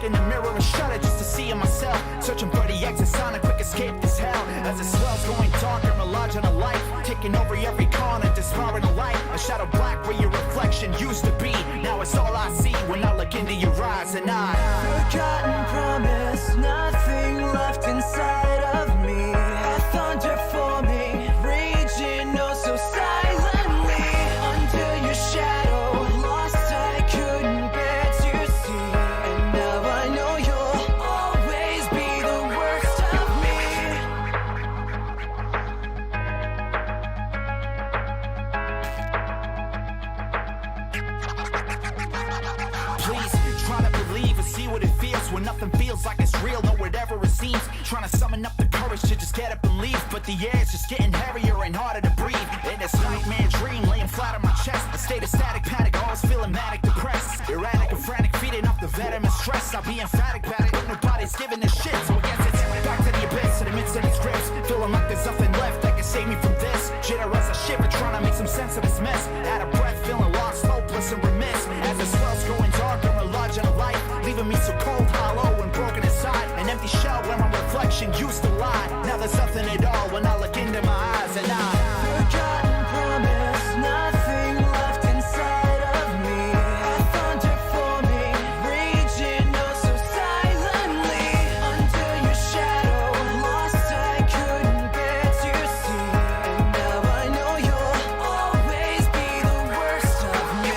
look in the mirror and shudder just to see in myself. Searching for the exit sign, a quick escape this hell. As the swells going darker, mirage on a light, taking over every corner, disbarring a light. A shadow black where your reflection used to be. Now it's all I see when I look into your eyes, and I forgotten promise, nothing left inside of me. A thunder forming, raging oh so silently. Under your shadow, lost I couldn't bear to see. And now I know you'll always be the worst of me. Please, try to believe and see what it feels when nothing feels like it's real, no whatever it seems. Trying to summon up the courage to just get up and leave, but the air's just getting heavier and harder to breathe. In this nightmare dream, laying flat on my chest, a state of static panic, always feeling manic depressed. Erratic and frantic, feeding off the veteran stress. I'll be emphatic about it, nobody's giving a shit. So I guess it's back to the abyss, to the midst of these grips. Feeling like there's nothing left that can save me from this. Jitter as I shiver, trying to make some sense of this mess. Out of breath, feeling lost, hopeless and remiss. As the swells growing darker, a large and a light, leaving me so cold, hollow and broken inside. An empty shell where my reflection used to lie. Now there's nothing at all when I look into my eyes, and I forgotten promise, nothing left inside of me. A thunder forming, raging oh so silently. Under your shadow, lost I couldn't bear to see. And now I know you'll always be the worst of me.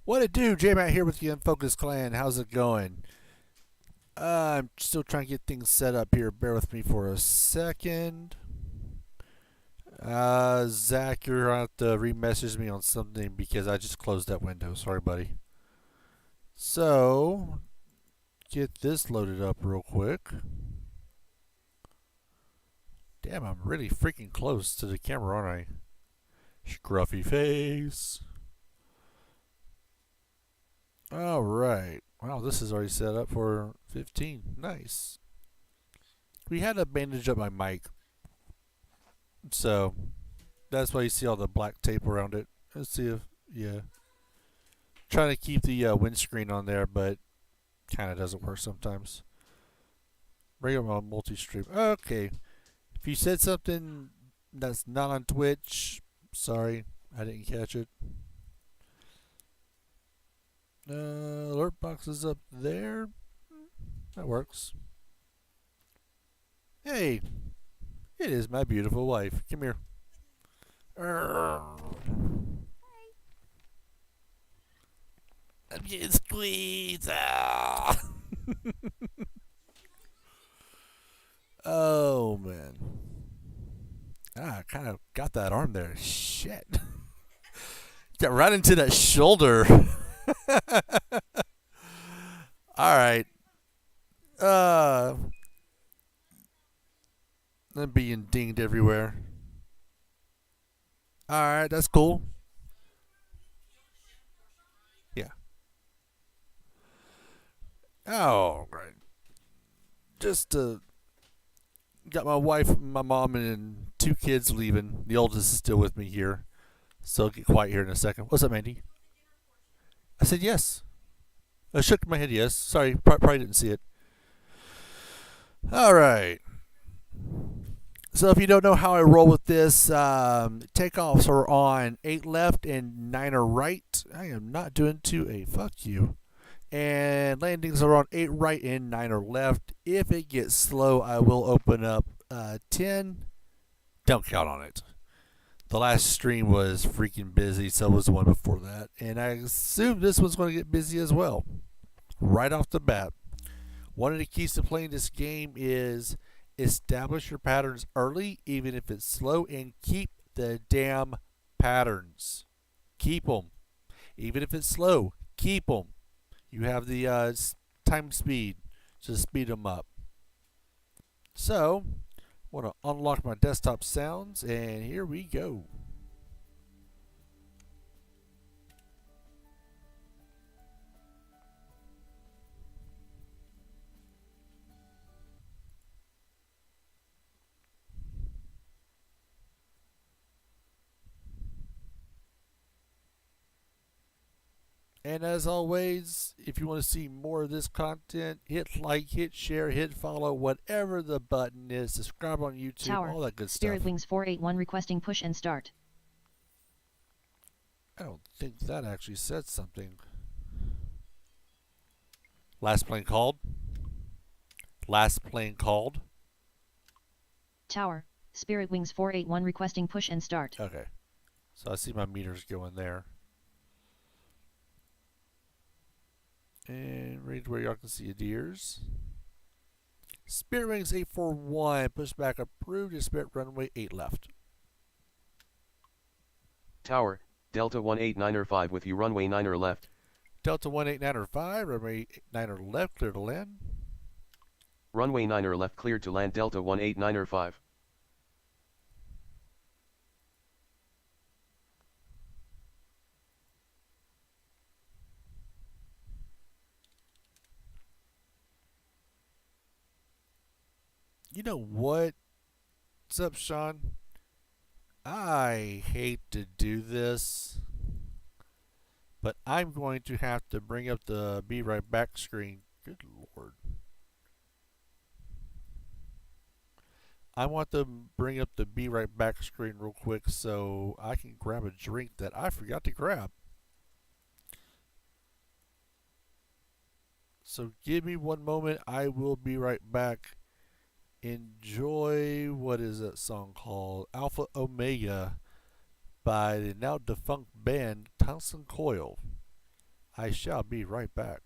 What it do? J-Matt here with the Unfocused Clan. How's it going? I'm still trying to get things set up here. Bear with me for a second. Zach, you're going to have to re-message me on something because I just closed that window. Sorry, buddy. So, get this loaded up real quick. Damn, I'm really freaking close to the camera, aren't I? Scruffy face. Alright. Wow, this is already set up for 15. Nice. We had to bandage up my mic. So, that's why you see all the black tape around it. Let's see if, yeah. Trying to keep the windscreen on there, but kind of doesn't work sometimes. Bring up my multi-stream. Okay. If you said something that's not on Twitch, sorry, I didn't catch it. Alert box is up there. That works. Hey, it is my beautiful wife. Come here. I'm getting squeezed. Oh man. I kind of got that arm there. Shit. Got right into that shoulder. Alright. I'm being dinged everywhere. Alright, that's cool. Yeah. Oh, great. Just got my wife, my mom, and 2 kids leaving. The oldest is still with me here. So I'll get quiet here in a second. What's up, Mandy? I said yes. I shook my head yes. Sorry, probably didn't see it. All right. So if you don't know how I roll with this, takeoffs are on 8 left and 9 are right. I am not doing 2A. Fuck you. And landings are on 8 right and 9 are left. If it gets slow, I will open up 10. Don't count on it. The last stream was freaking busy, so was the one before that. And I assume this one's going to get busy as well. Right off the bat. One of the keys to playing this game is establish your patterns early, even if it's slow, and keep the damn patterns. Keep them. Even if it's slow, keep them. You have the time speed to speed them up. So, I want to unlock my desktop sounds, and here we go. And as always, if you want to see more of this content, hit like, hit share, hit follow, whatever the button is. Subscribe on YouTube, Tower. all that good Spirit stuff. Wings 481 requesting push and start. I don't think that actually said something. Last plane called. Last plane called. Tower. Spirit Wings 481 requesting push and start. Okay. So I see my meters going there. And right where y'all can see your deers. Spirit Wings 841, push back approved, Spirit runway 8 left. Tower, Delta 189er 5 with you runway 9er left. Delta 189er 5, runway 9er left, clear to land. Runway 9er left cleared to land Delta 189er 5. You know what's up, Sean? I hate to do this, but I'm going to have to bring up the Be Right Back screen. Good Lord. I want to bring up the Be Right Back screen real quick so I can grab a drink that I forgot to grab. So give me one moment. I will be right back. Enjoy, what is that song called? Alpha Omega by the now defunct band Tungsten Coil. I shall be right back.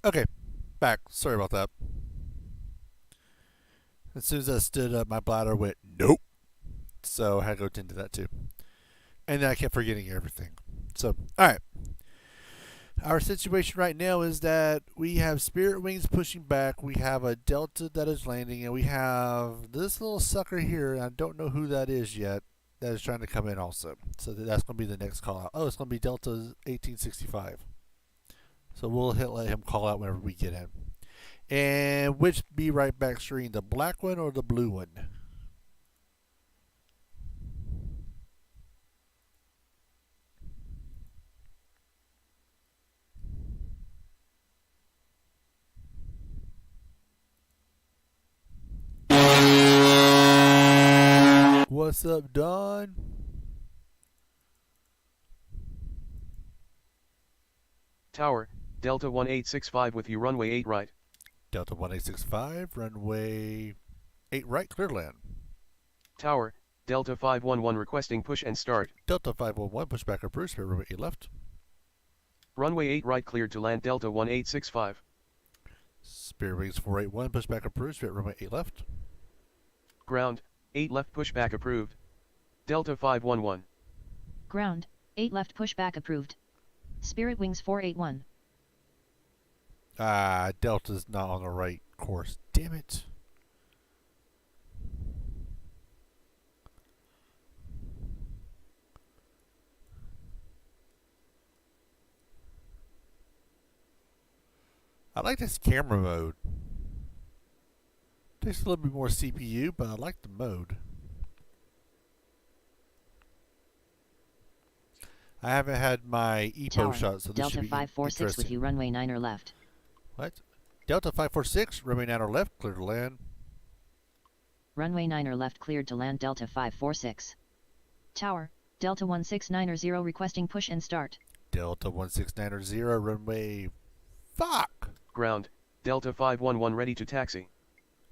Okay, back. Sorry about that. As soon as I stood up, my bladder went, nope. So I had to go tend to that too. And then I kept forgetting everything. So, alright. Our situation right now is that we have Spirit Wings pushing back, we have a Delta that is landing, and we have this little sucker here, and I don't know who that is yet, that is trying to come in also. So that's going to be the next call out. Oh, it's going to be Delta 1865. So we'll let him call out whenever we get in. And which be right back screen, the black one or the blue one? What's up, Don? Tower, Delta 1865 with you runway 8 right. Delta 1865, runway 8 right, clear to land. Tower, Delta 511 requesting push and start. Delta 511, pushback approved, Spirit runway 8 left. Runway 8 right cleared to land Delta 1865. Spirit Wings 481, pushback approved, Spirit runway 8 left. Ground, 8 left pushback approved. Delta 511. Ground, 8 left pushback approved. Spirit Wings 481. Delta's not on the right course. Damn it. I like this camera mode. Takes a little bit more CPU, but I like the mode. I haven't had my EPO Tower, shot, so this Delta should be 546 with interesting. you runway 9 left. What? Delta 546, runway 9 left, clear to land. Runway 9 left cleared to land Delta 546. Tower, Delta 169 requesting push and start. Delta 169 runway... Fuck! Ground, Delta 511 ready to taxi.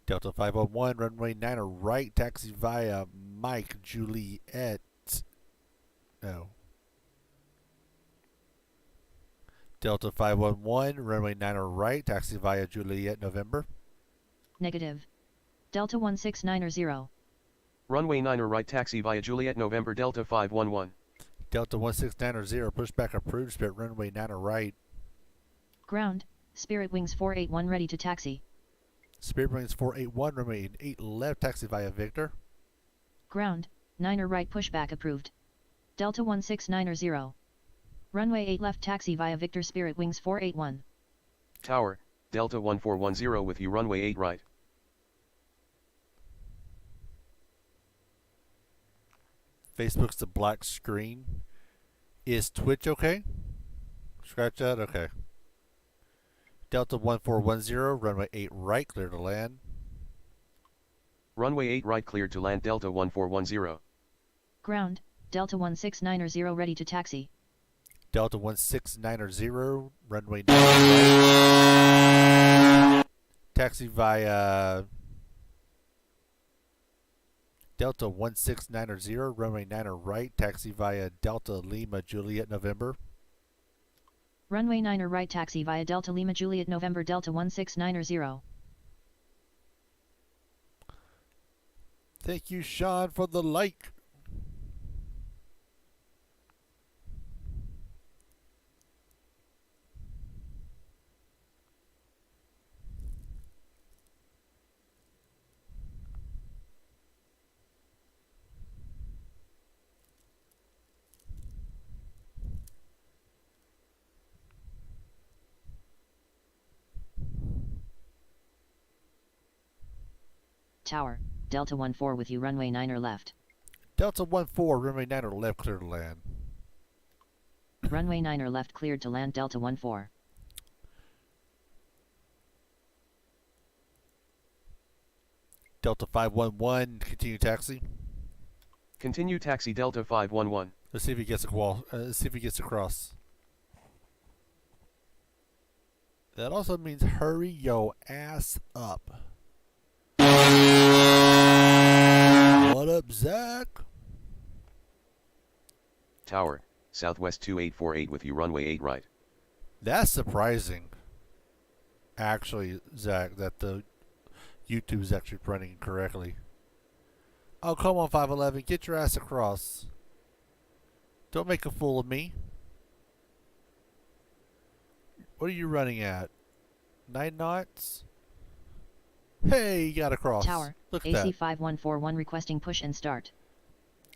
Delta 501, runway 9 right, taxi via Mike Juliet. No. Delta 511, runway 9 right, taxi via Juliet, November. Negative. Delta 1690. Runway 9 right taxi via Juliet November Delta 511. Delta 169 pushback approved, Spirit runway 9 right. Ground, Spirit Wings 481 ready to taxi. Spirit Wings 481, runway 8 left, taxi via Victor. Ground, 9 right pushback approved. Delta 1690. Runway 8 left taxi via Victor Spirit Wings 481. Tower, Delta 1410 with you runway 8 right. Facebook's the black screen. Is Twitch okay? Scratch that? Okay. Delta 1410, runway 8 right, clear to land. Runway 8 right cleared to land Delta 1410. Ground, Delta 1690 ready to taxi. Delta 1690, runway 9 right. Taxi via Delta 1690, runway 9 right. Taxi via Delta Lima Juliet November. Runway 9 right taxi via Delta Lima Juliet November Delta 1690. Thank you, Sean, for the like. Tower, Delta 14 with you runway 9 left. Delta 14, runway 9 left, clear to land. Runway 9 left cleared to land Delta 14. Delta 511, continue taxi. Continue taxi Delta 511. Let's see if he gets let's see if he gets across. That also means hurry yo ass up. What up, Zach? Tower, Southwest 2848 with you runway 8 right. That's surprising. actually, Zach, that the YouTube is actually running correctly. Oh, come on, 511. Get your ass across. Don't make a fool of me. What are you running at? 9 knots? Hey, you got across. Tower, Look at AC that. 5141 requesting push and start.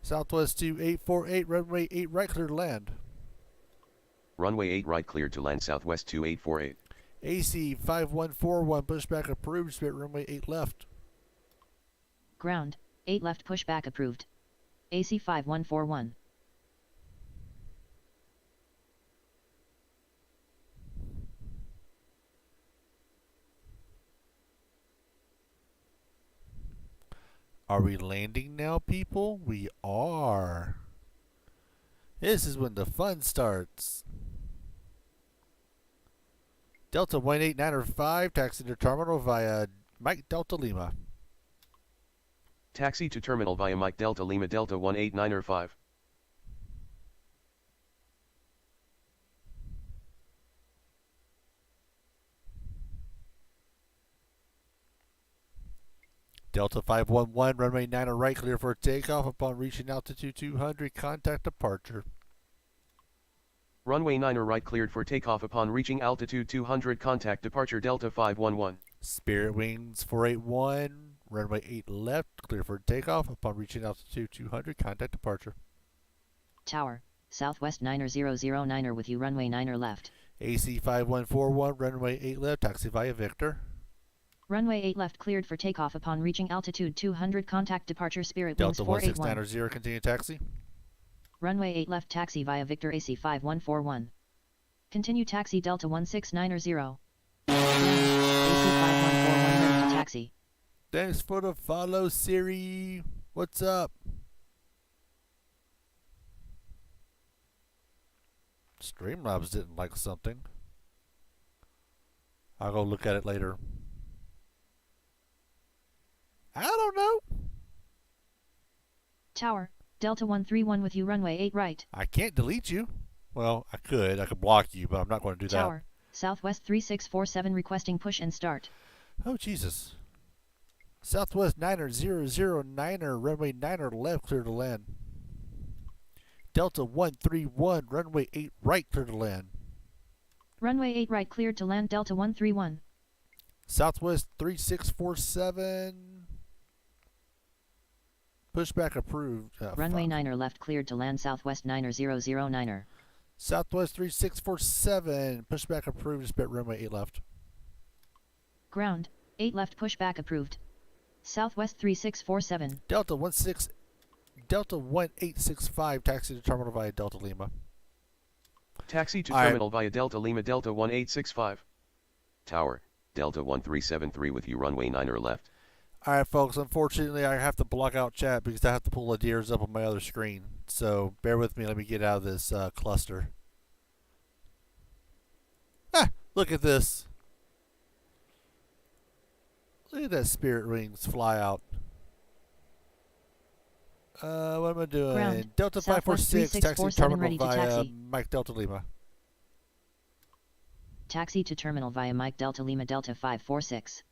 Southwest 2848, runway 8 right, clear to land. Runway 8 right cleared to land Southwest 2848. AC 5141, pushback approved, spit runway 8 left. Ground, 8 left pushback approved. AC 5141. Are we landing now, people? We are. This is when the fun starts. Delta 18905, taxi to terminal via Mike Delta Lima. Taxi to terminal via Mike Delta Lima Delta 18905. Delta 511, runway 9 right, clear for takeoff. Upon reaching altitude 200, contact departure. Runway 9 right cleared for takeoff upon reaching altitude 200, contact departure Delta 511. Spirit Wings 481, runway 8 left, clear for takeoff. Upon reaching altitude 200, contact departure. Tower, Southwest 90009er with you runway 9er left. AC 5141, runway 8 left, taxi via Victor. Runway 8 left cleared for takeoff upon reaching altitude 200, contact departure Spirit Wings Delta 481. 16900, continue taxi. Runway 8 left taxi via Victor AC 5141. Continue taxi Delta 16900. AC 5141 ready to taxi. Thanks for the follow, Siri. What's up? Streamlabs didn't like something. I'll go look at it later. I don't know. Tower, Delta 131 with you runway 8 right. I can't delete you. Well, I could. I could block you, but I'm not going to do Tower, Southwest 3647 requesting push and start. that. Oh, Jesus. Southwest 90009er, runway 9er left, clear to land. Delta 131, runway 8 right, clear to land. Runway 8 right cleared to land Delta 131. Southwest 3647. Pushback approved. Runway 9er left cleared to land Southwest 90009er. Southwest 3647. Pushback approved. Spit runway 8 left. Ground, 8 left pushback approved. Southwest 3647. Delta 1865. Taxi to terminal via Delta Lima. Taxi to Alright. terminal via Delta Lima Delta 1865. Tower, Delta 1373 with you runway 9er left. Alright, folks. Unfortunately, I have to block out chat because I have to pull the deers up on my other screen. So bear with me. Let me get out of this cluster. Ah, look at this. Look at that Spirit Wings fly out. What am I doing? Ground, Delta Southwest 546, taxi 3647 terminal ready to via taxi. Mike Delta Lima. Taxi to terminal via Mike Delta Lima Delta 546.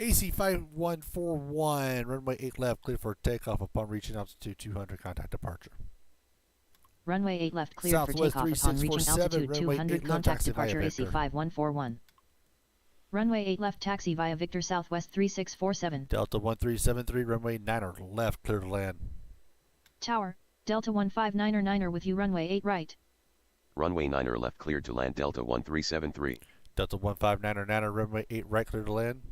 AC 5141, runway 8 left, clear for takeoff upon reaching altitude 200, contact departure. Runway 8 left cleared for Southwest takeoff upon reaching 3647, altitude runway 200, 8 left, contact taxi via departure AC Victor. 5141. Runway 8 left taxi via Victor Southwest 3647. Delta 1373, runway 9er left, clear to land. Tower, Delta 159er with you runway 8 right. Runway 9er left cleared to land Delta 1373. Delta 159er, runway 8 right, clear to land.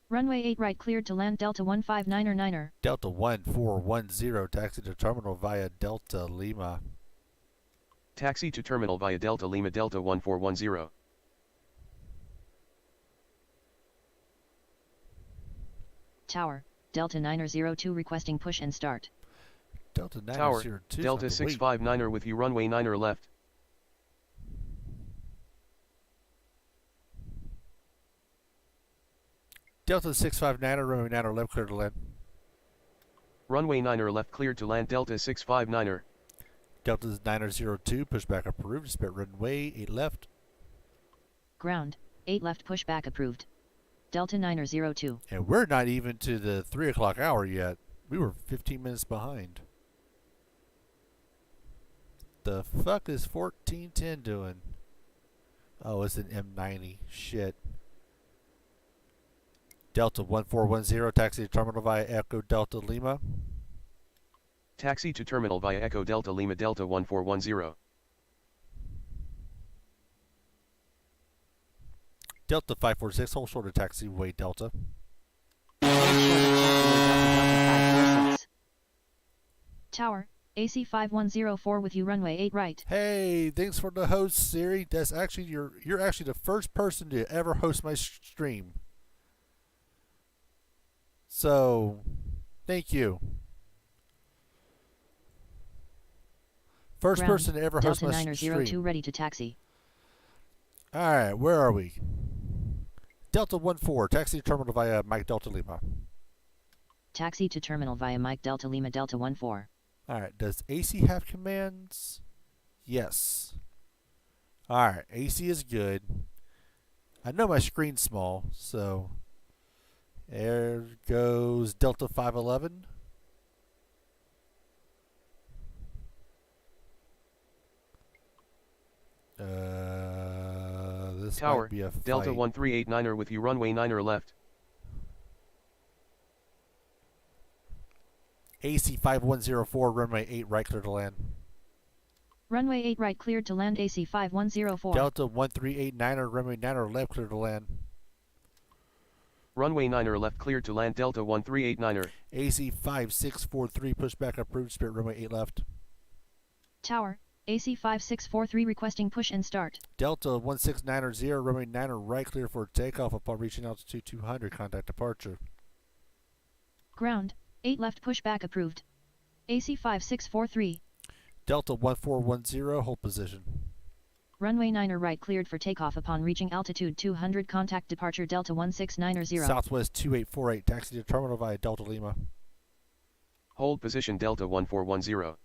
Runway 8 right cleared to land Delta 159er. Delta 1410, taxi to terminal via Delta Lima. Taxi to terminal via Delta Lima Delta 1410. Tower, Delta 902 requesting push and start. Delta Tower, 902. Delta 659er with you runway 9er left. Delta 659er, runway 9er left, clear to land. Runway 9er left cleared to land Delta 659er. Delta 902, pushback approved. Spit runway 8 left. Ground, 8 left pushback approved. Delta 902. And we're not even to the 3 o'clock hour yet. We were 15 minutes behind. The fuck is 1410 doing? Oh, it's an M90. Shit. Delta 1410, taxi to terminal via Echo Delta Lima. Taxi to terminal via Echo Delta Lima Delta 1410. Delta 546, hold short of taxiway Delta. Hold short of taxiway Delta 546. Tower, AC 5104 with you runway 8 right. Hey, thanks for the host, Siri. That's actually you're actually the first person to ever host my stream. So, thank you. First Ground, person to ever host Delta my 902 stream. ready to taxi. Alright, where are we? Delta 14, taxi to terminal via Mike Delta Lima. Taxi to terminal via Mike Delta Lima Delta 14. Alright, does AC have commands? Yes. Alright, AC is good. I know my screen's small, so there goes Delta 511. This Tower, might be a fight. Delta 1389er with you runway 9er left. AC 5104, runway 8 right, clear to land. Runway 8 right cleared to land AC 5104. Delta 1389er, runway 9er left, clear to land. Runway 9er left cleared to land Delta 1389er. AC 5643, pushback approved, Spirit runway 8 left. Tower, AC 5643 requesting push and start. Delta 16990, runway 9er right, clear for takeoff upon reaching altitude 200, contact departure. Ground, 8 left pushback approved. AC 5643. Delta 1410, hold position. Runway 9er right cleared for takeoff upon reaching altitude 200, contact departure Delta 1690. Southwest 2848, taxi to terminal via Delta Lima. Hold position Delta 1410.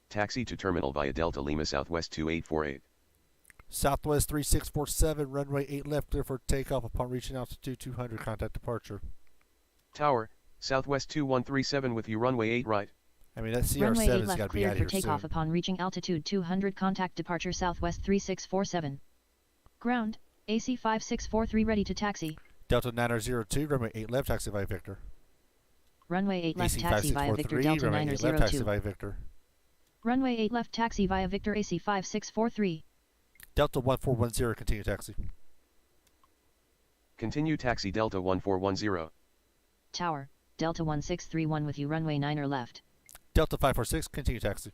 Taxi to terminal via Delta Lima Southwest 2848. Southwest 3647, runway 8 left, clear for takeoff upon reaching altitude 200, contact departure. Tower, Southwest 2137 with you runway 8 right. I mean, that Runway 8 CR7's got left to be out cleared of for here takeoff soon. upon reaching altitude 200, contact departure Southwest 3647. Ground, AC 5643 ready to taxi. Delta 902, runway 8 left, taxi via Victor. Runway 8 left AC taxi via Victor Delta runway 8 left, taxi 902. via Victor. Runway 8 left taxi via Victor AC 5643. Delta 1410, continue taxi. Continue taxi Delta 1410. Tower, Delta 1631 with you runway 9er left. Delta 546, continue taxi.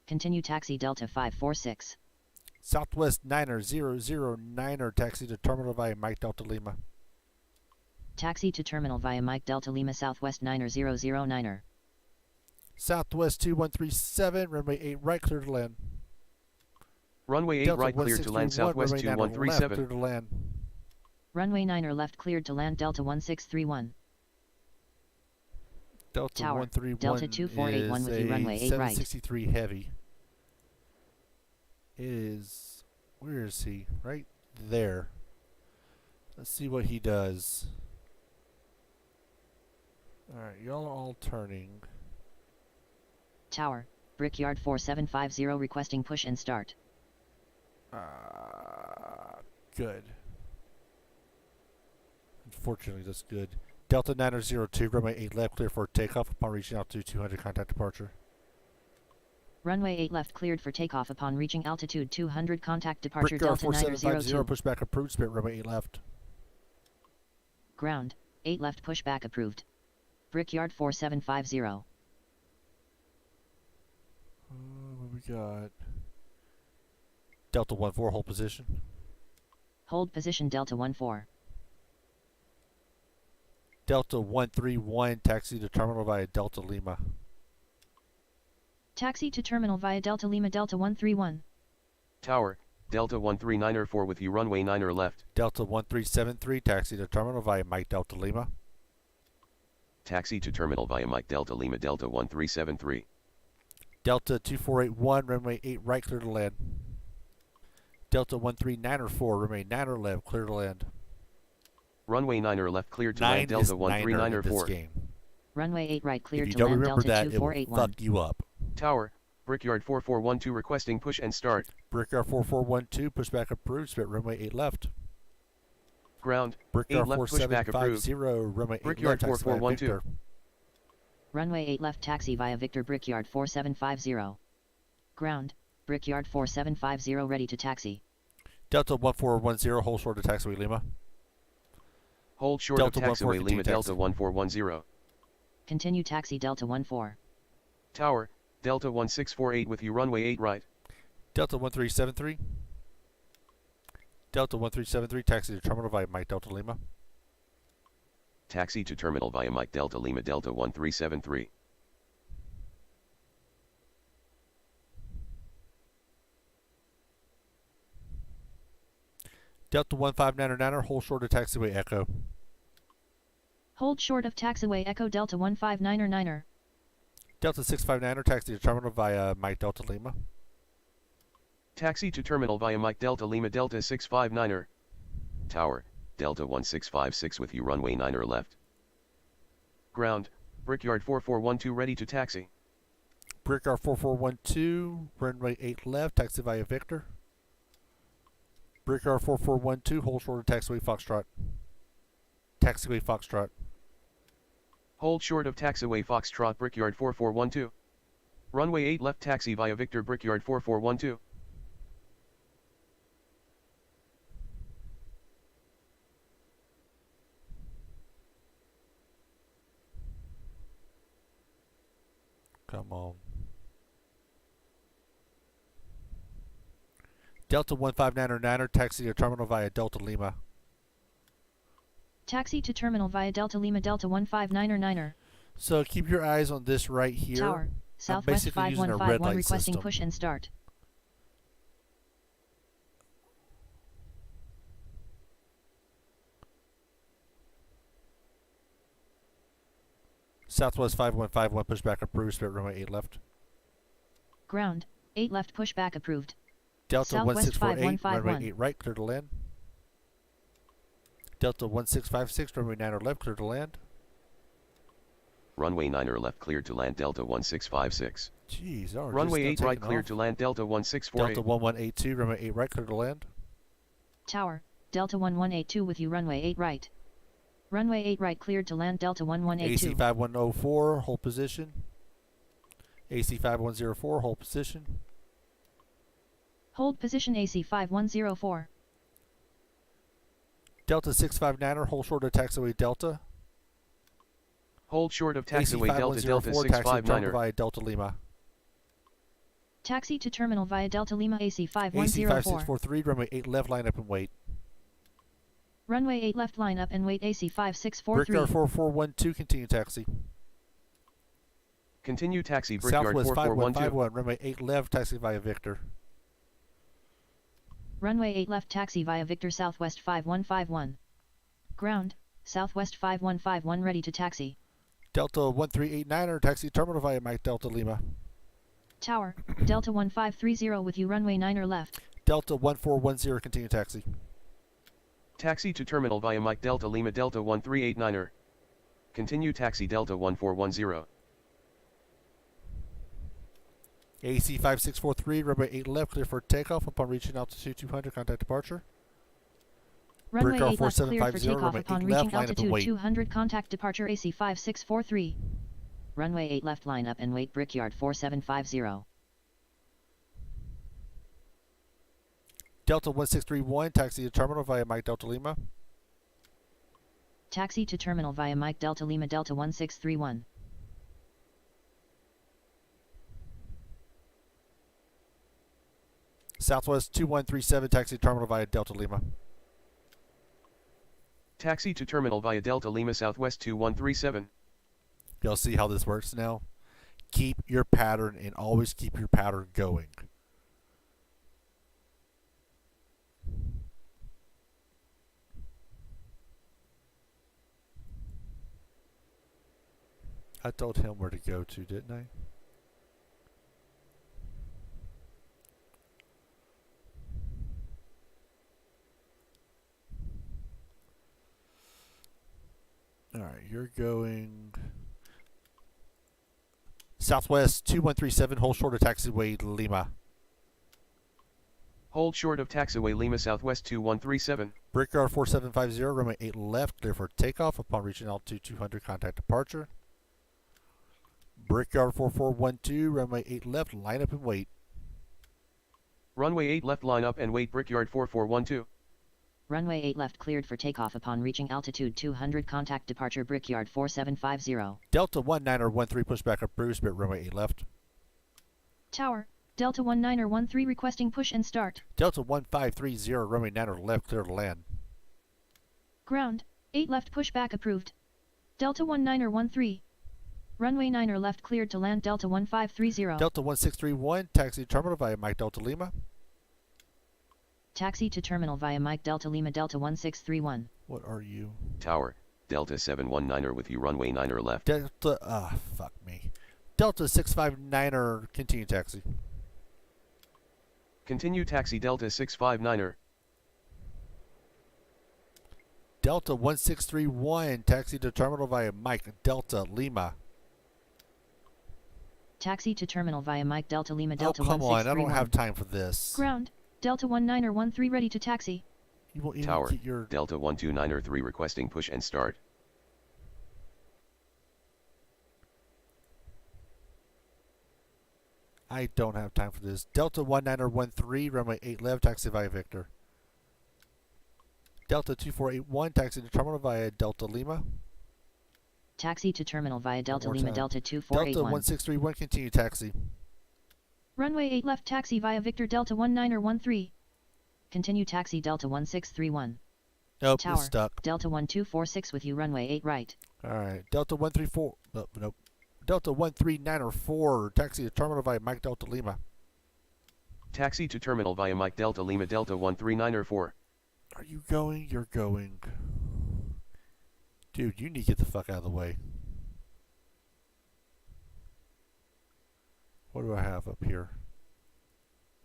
Continue taxi Delta 546. Southwest 9009er, taxi to terminal via Mike Delta Lima. Taxi to terminal via Mike Delta Lima Southwest 90009er. Southwest 2137, runway 8 right, clear to land. Runway 8 Delta right clear to land 1631, Southwest runway 9 left, 2137. clear to land. Runway 9er left cleared to land Delta 1631. Delta Tower, 131 Delta 2481 is with you, a runway 8 right. 763 heavy. Where is he? Right there. Let's see what he does. Alright, y'all are all turning. Tower, Brickyard 4750 requesting push and start. Good. Unfortunately, that's good. Delta 902, runway 8 left, clear for takeoff upon reaching altitude 200, contact departure. Runway 8 left cleared for takeoff upon reaching altitude 200, contact departure Brickyard Delta 4750, 902. pushback approved, Spirit runway 8 left. Ground, 8 left pushback approved. Brickyard 4750. What we got? Delta 14, hold position. Hold position Delta 14. Delta 131, taxi to terminal via Delta Lima. Taxi to terminal via Delta Lima Delta 131. Tower, Delta 1394 with you runway 9er left. Delta 1373, taxi to terminal via Mike Delta Lima. Taxi to terminal via Mike Delta Lima Delta 1373. Delta 2481, runway 8 right, clear to land. Delta 13904, runway 9er left, clear to land. Runway 9er left cleared to 9 land Delta is 9er in this 13904. game. Runway 8 right If cleared you to don't land remember Delta that, it will 2481. fuck you up. Tower, Brickyard 4412 requesting push and start. Brickyard 4412, pushback approved, spit runway 8 left. Ground, 8 Brickyard left pushback approved. 4750, runway 8 Brickyard left, taxi via 4412. Victor. Runway 8 left taxi via Victor Brickyard 4750. Ground, Brickyard 4750 ready to taxi. Delta 1410, hold short of taxiway Lima. Hold short Delta of taxiway 14, Lima taxi. Delta 1410. Continue taxi Delta 14. Tower, Delta 1648 with you runway 8 right. Delta 1373. Delta 1373, taxi to terminal via Mike Delta Lima. Taxi to terminal via Mike Delta Lima Delta 1373. Delta 1599er, hold short of taxiway Echo. Hold short of taxiway Echo Delta 159er. Delta 659er, taxi to terminal via Mike Delta Lima. Taxi to terminal via Mike Delta Lima Delta 659er. Tower, Delta 1656 with you runway 9er left. Ground, Brickyard 4412 ready to taxi. Brickyard 4412, runway 8 left, taxi via Victor. Brickyard 4412, hold short of taxiway Foxtrot. Taxiway Foxtrot. Hold short of taxiway Foxtrot Brickyard 4412. Runway 8 left taxi via Victor Brickyard 4412. Come on. Delta 1599er, taxi to terminal via Delta Lima. Taxi to terminal via Delta Lima Delta 159er. So keep your eyes on this right here. Tower, Southwest basically using a 5151 red light requesting system. push and start. Southwest 5151, pushback approved, spit runway 8 left. Ground, 8 left pushback approved. Delta Southwest 1648, 5151. runway 8 right, clear to land. Delta 1656, runway 9 left, clear to land. Runway 9er left cleared to land Delta 1656. Jeez, oh, Runway 8 right cleared to land Delta 1648. Delta 1182, runway 8 right, clear to land. Tower, Delta 1182 with you runway 8 right. Runway 8 right cleared to land Delta 1182. AC 5104, hold position. AC 5104, hold position. Hold position AC 5104. Delta 659er, hold short of taxiway Delta. Hold short of AC taxiway Delta Delta 5104, taxi to terminal 659er. via Delta Lima. Taxi to terminal via Delta Lima AC AC 5104. 5643, runway 8 left, line up and wait. Runway 8 left line up and wait AC 5643. Brickyard 4412, continue taxi. Continue taxi Brickyard Southwest 4412. 5151, runway 8 left, taxi via Victor. Runway 8 left taxi via Victor Southwest 5151. Ground, Southwest 5151 ready to taxi. Delta 1389er, taxi terminal via Mike Delta Lima. Tower, Delta 1530 with you runway 9er left. Delta 1410, continue taxi. Taxi to terminal via Mike Delta Lima Delta 1389er. Continue taxi Delta 1410. AC 5643, runway 8 left, clear for takeoff. Upon reaching altitude 200, contact departure. Runway Brickyard 8 left cleared for 4750, takeoff runway upon 8 reaching left, line up and altitude wait. 200 contact departure AC 5643. Runway 8 left line up and wait Brickyard 4750. Delta 1631, taxi to terminal via Mike Delta Lima. Taxi to terminal via Mike Delta Lima Delta 1631. Southwest 2137, taxi to terminal via Delta Lima. Taxi to terminal via Delta Lima Southwest 2137. Y'all see how this works now? Keep your pattern and always keep your pattern going. I told him where to go to, didn't I? Alright, you're going Southwest 2137, hold short of taxiway Lima. Hold short of taxiway Lima Southwest 2137. Brickyard 4750, runway 8 left, clear for takeoff. Upon reaching altitude 200, contact departure. Brickyard 4412, runway 8 left, line up and wait. Runway 8 left, line up and wait. Brickyard 4412. Runway 8 left cleared for takeoff upon reaching altitude 200, contact departure Brickyard 4750. Delta 19er 13, pushback approved, spit runway 8 left. Tower, Delta 19er 13 requesting push and start. Delta 1530, runway 9er left, clear to land. Ground, 8 left pushback approved. Delta 19er 13. Runway 9er left cleared to land Delta 1530. Delta 1631, taxi terminal via Mike Delta Lima. Taxi to terminal via Mike Delta Lima Delta 1631. What are you? Tower, Delta 719er with you, runway 9er left. Delta, fuck me. Delta 659er, continue taxi. Continue taxi Delta 659er. Delta 1631, taxi to terminal via Mike Delta Lima. Taxi to terminal via Mike Delta Lima Delta oh, come on, I 1631. don't have time for this. Ground, Delta 19er 13 ready to taxi. You won't even Tower, get your... Delta 129er 3 requesting push and start. I don't have time for this. Delta 19er 13, runway 8 left, taxi via Victor. Delta 2481, taxi to terminal via Delta Lima. Taxi to terminal via Delta more Lima time. Delta Delta 2481. 1631, continue taxi. Runway 8 left taxi via Victor Delta 19er 13. Continue taxi Delta 1631. Nope, Tower, it's stuck. Delta 1246 with you runway 8 right. Alright, Delta 134, nope. Delta 139er 4, taxi to terminal via Mike Delta Lima. Taxi to terminal via Mike Delta Lima Delta 139er 4. Are you going? You're going. Dude, you need to get the fuck out of the way. What do I have up here?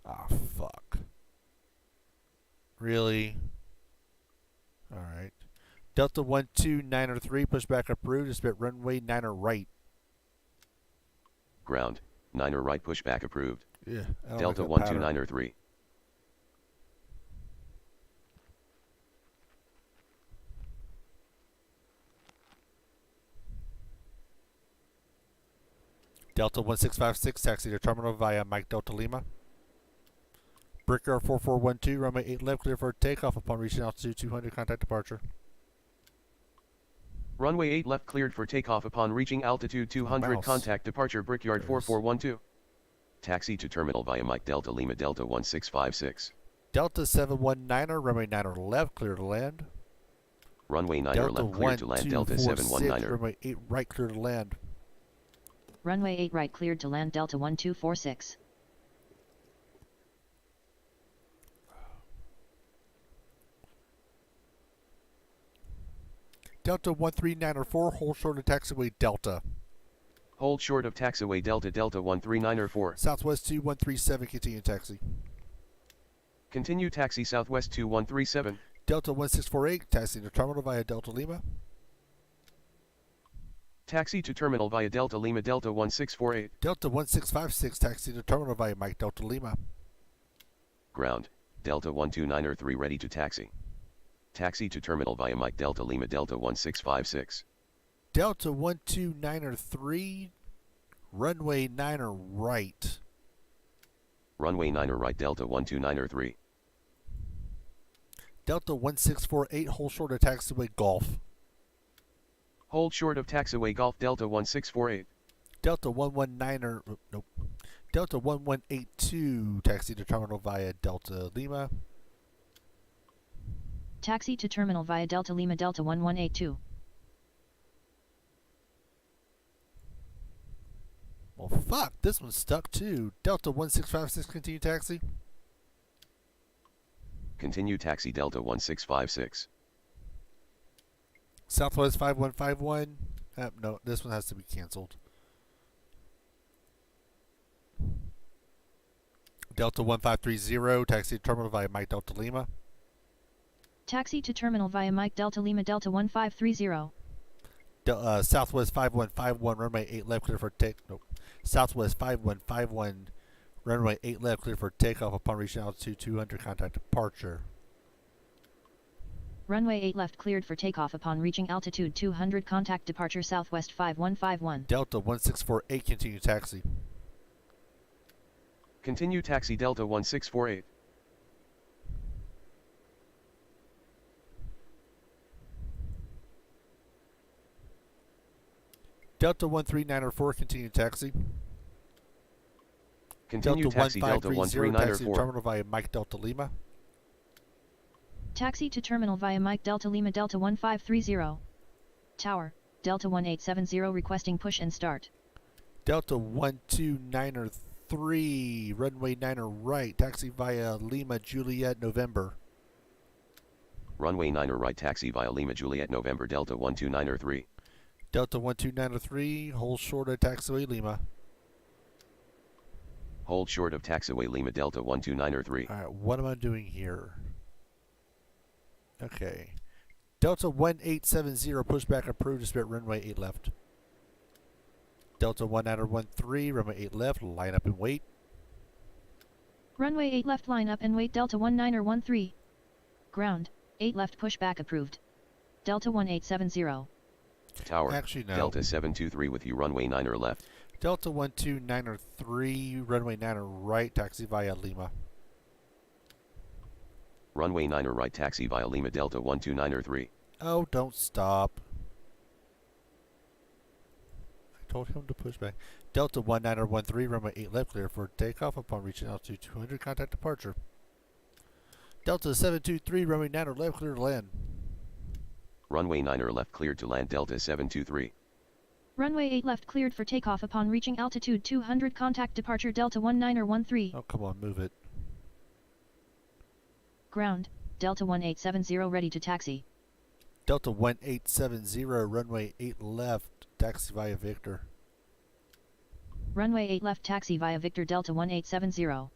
Ah, fuck. Really? Alright. Delta 129er 3, pushback approved, spit runway 9er right. Ground, 9er right pushback approved. Yeah. I don't Delta like that pattern. 129er 3. Delta 1656, taxi to terminal via Mike Delta Lima. Brickyard 4412, runway 8 left, clear for takeoff upon reaching altitude 200, contact departure. Runway 8 left cleared for takeoff upon reaching altitude 200, Mouse. contact departure Brickyard There it is. 4412. Taxi to terminal via Mike Delta Lima Delta 1656. Delta 719er, runway 9er left, clear to land. Runway 9er Delta left cleared to land Delta 1246, 719er. runway 8 right, clear to land. Runway 8 right cleared to land Delta 1246. Delta 139er 4, hold short of taxiway Delta. Hold short of taxiway Delta Delta 139er 4. Southwest 2137, continue taxi. Continue taxi Southwest 2137. Delta 1648, taxi to terminal via Delta Lima. Taxi to terminal via Delta Lima Delta 1648. Delta 1656, taxi to terminal via Mike Delta Lima. Ground, Delta 129er 3 ready to taxi. Taxi to terminal via Mike Delta Lima Delta 1656. Delta 129er 3, runway 9er right. Runway 9er right Delta 129er 3. Delta 1648, hold short of taxiway Golf. Hold short of taxiway Golf Delta 1648. Delta 119er, nope. Delta 1182, taxi to terminal via Delta Lima. Taxi to terminal via Delta Lima Delta 1182. Well, fuck, this one's stuck too. Delta 1656, continue taxi. Continue taxi Delta 1656. Southwest 5151. No, this one has to be canceled. Delta 1530, taxi to terminal via Mike Delta Lima. Taxi to terminal via Mike Delta Lima Delta 1530. Southwest 5151, runway 8 left, clear for take. Nope. Southwest 5151, runway 8 left, clear for takeoff upon reaching altitude 200, contact departure. Runway 8 left cleared for takeoff upon reaching altitude 200, contact departure Southwest 5151. Delta 1648, continue taxi. Continue taxi Delta 1648. Delta 13904, continue taxi. Continue Delta taxi Delta 1530, taxi to 13904. terminal via Mike Delta Lima. Taxi to terminal via Mike Delta Lima Delta 1530. Tower, Delta 1870 requesting push and start. Delta 12903, runway 9 right, taxi via Lima Juliet November. Runway 9 right taxi via Lima Juliet November Delta 12903. Delta 12903, hold short of taxiway Lima. Hold short of taxiway Lima Delta 12903. Alright, what am I doing here? Okay. Delta 1870, pushback approved, dispatch runway 8 left. Delta 1913, runway 8 left, line up and wait. Runway 8 left line up and wait Delta 1913. Ground, 8 left pushback approved. Delta 1870. Tower, Actually, no. Delta 723 with you runway 9 left. Delta 12903, runway 9 right, taxi via Lima. Runway 9 right taxi via Lima Delta 12903. Oh, don't stop. I told him to push back. Delta 1913, runway 8 left, clear for takeoff upon reaching altitude 200, contact departure. Delta 723, runway 9 left, clear to land. Runway 9 left cleared to land Delta 723. Runway 8 left cleared for takeoff upon reaching altitude 200, contact departure Delta 1913. Oh, come on, move it. Ground, Delta 1870 ready to taxi. Delta 1870, runway 8 left, taxi via Victor. Runway 8 left taxi via Victor Delta 1870.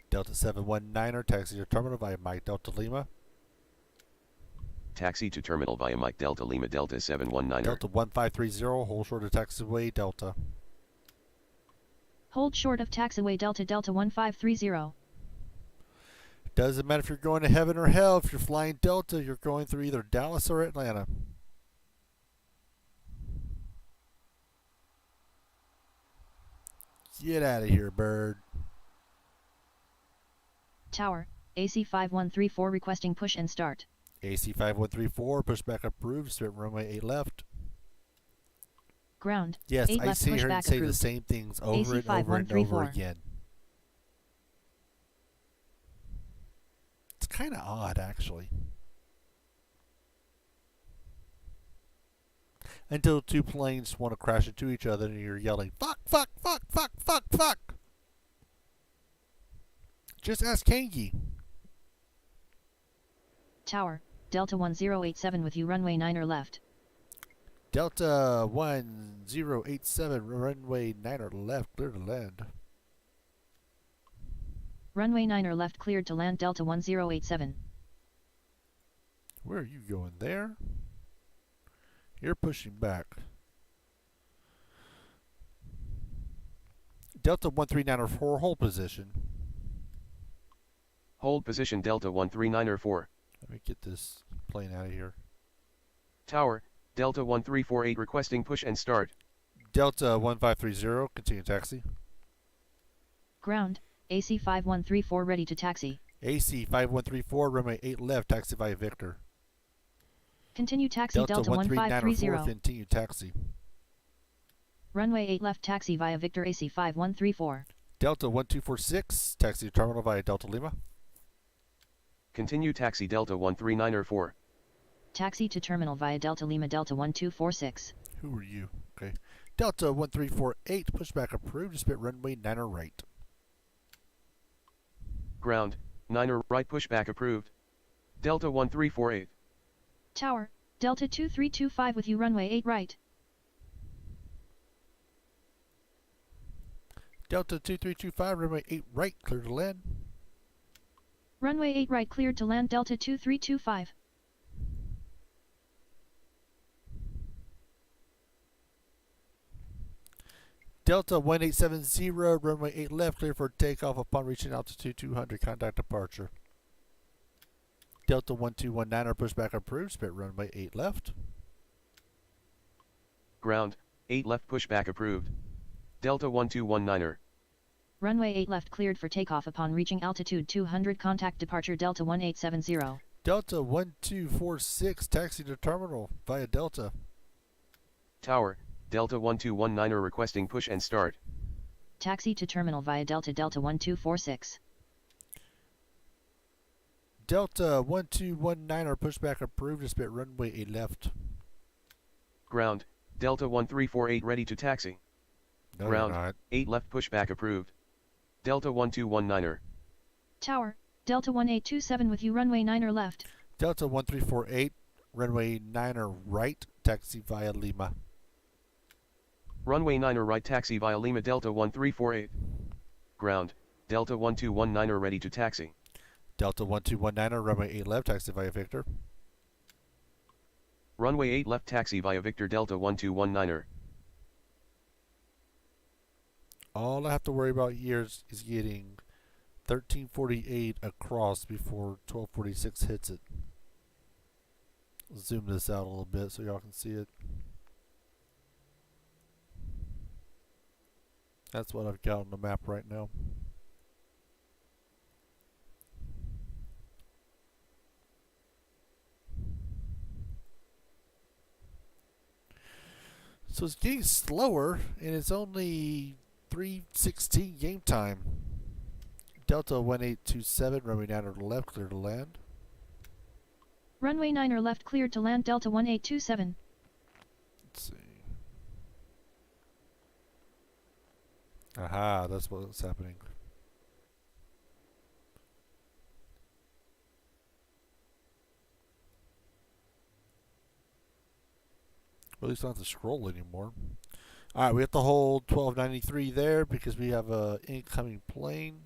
Delta 719, taxi to terminal via Mike Delta Lima. Taxi to terminal via Mike Delta Lima Delta 719. Delta 1530, hold short of taxiway Delta. Hold short of taxiway Delta Delta 1530. Doesn't matter if you're going to heaven or hell, if you're flying Delta, you're going through either Dallas or Atlanta. Get out of here, bird. Tower, AC 5134 requesting push and start. AC 5134, pushback approved, straight runway 8 left. Ground, Yes, 8 I left see her pushback and say the approved. same things over AC and over and over 5134. again. It's kind of odd, actually. Until two planes want to crash into each other and you're yelling, fuck, fuck, fuck, fuck, fuck, fuck. Just ask Kangi. Tower, Delta 1087 with you runway 9 left. Delta 1087, runway 9 left, clear to land. Runway 9 left cleared to land Delta 1087. Where are you going there? You're pushing back. Delta 13904, hold position. Hold position Delta 13904. Let me get this plane out of here. Tower, Delta 1348 requesting push and start. Delta 1530, continue taxi. Ground, AC 5134 ready to taxi. AC 5134, runway 8 left, taxi via Victor. Continue taxi Delta 13904, 1530. continue taxi. Runway 8 left taxi via Victor AC 5134. Delta 1246, taxi to terminal via Delta Lima. Continue taxi Delta 13904. Taxi to terminal via Delta Lima Delta 1246. Who are you? Okay. Delta 1348, pushback approved, spit runway 9 right. Ground, 9 right pushback approved. Delta 1348. Tower, Delta 2325 with you runway 8 right. Delta 2325, runway 8 right, clear to land. Runway 8 right cleared to land Delta 2325. Delta 1870, runway 8 left, clear for takeoff upon reaching altitude 200, contact departure. Delta 1219er, pushback approved, spit runway 8 left. Ground, 8 left pushback approved. Delta 1219er. Runway 8 left cleared for takeoff upon reaching altitude 200, contact departure Delta 1870. Delta 1246, taxi to terminal via Delta. Tower, Delta 1219er requesting push and start. Taxi to terminal via Delta 1246. Delta 1219er, pushback approved, spit runway 8 left. Ground, Delta 1348 ready to taxi. No, Ground, you're not. 8 left pushback approved. Delta 1219er. Tower, Delta 1827 with you runway 9er left. Delta 1348, runway 9er right, taxi via Lima. Runway 9er right taxi via Lima Delta 1348. Ground, Delta 1219er ready to taxi. Delta 1219er, runway 8 left, taxi via Victor. Runway 8 left taxi via Victor Delta 1219er. All I have to worry about here is getting 1348 across before 1246 hits it. Zoom this out a little bit so y'all can see it. That's what I've got on the map right now. So it's getting slower, and it's only 3:16 game time. Delta 1827, runway 9 left, clear to land. Runway 9er left cleared to land Delta 1827. Let's see. Aha, that's what's happening. Well, at least I don't have to scroll anymore. Alright, we have to hold 1293 there because we have a incoming plane.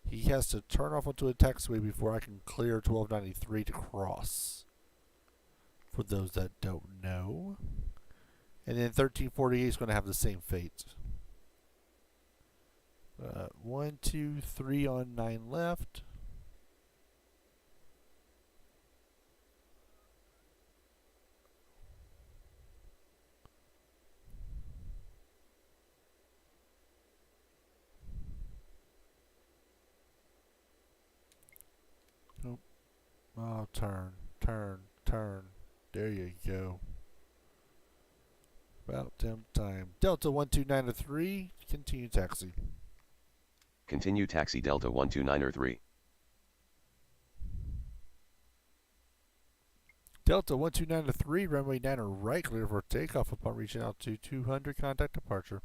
He has to turn off onto a taxiway before I can clear 1293 to cross. For those that don't know. And then 1348 is going to have the same fate. 1, 2, 3 on 9 left. Nope. Oh, turn, turn, turn. There you go. About damn time. Delta 1293, continue taxi. Continue taxi Delta 1293. Delta 1293, runway 9 right, clear for takeoff upon reaching altitude 200, contact departure.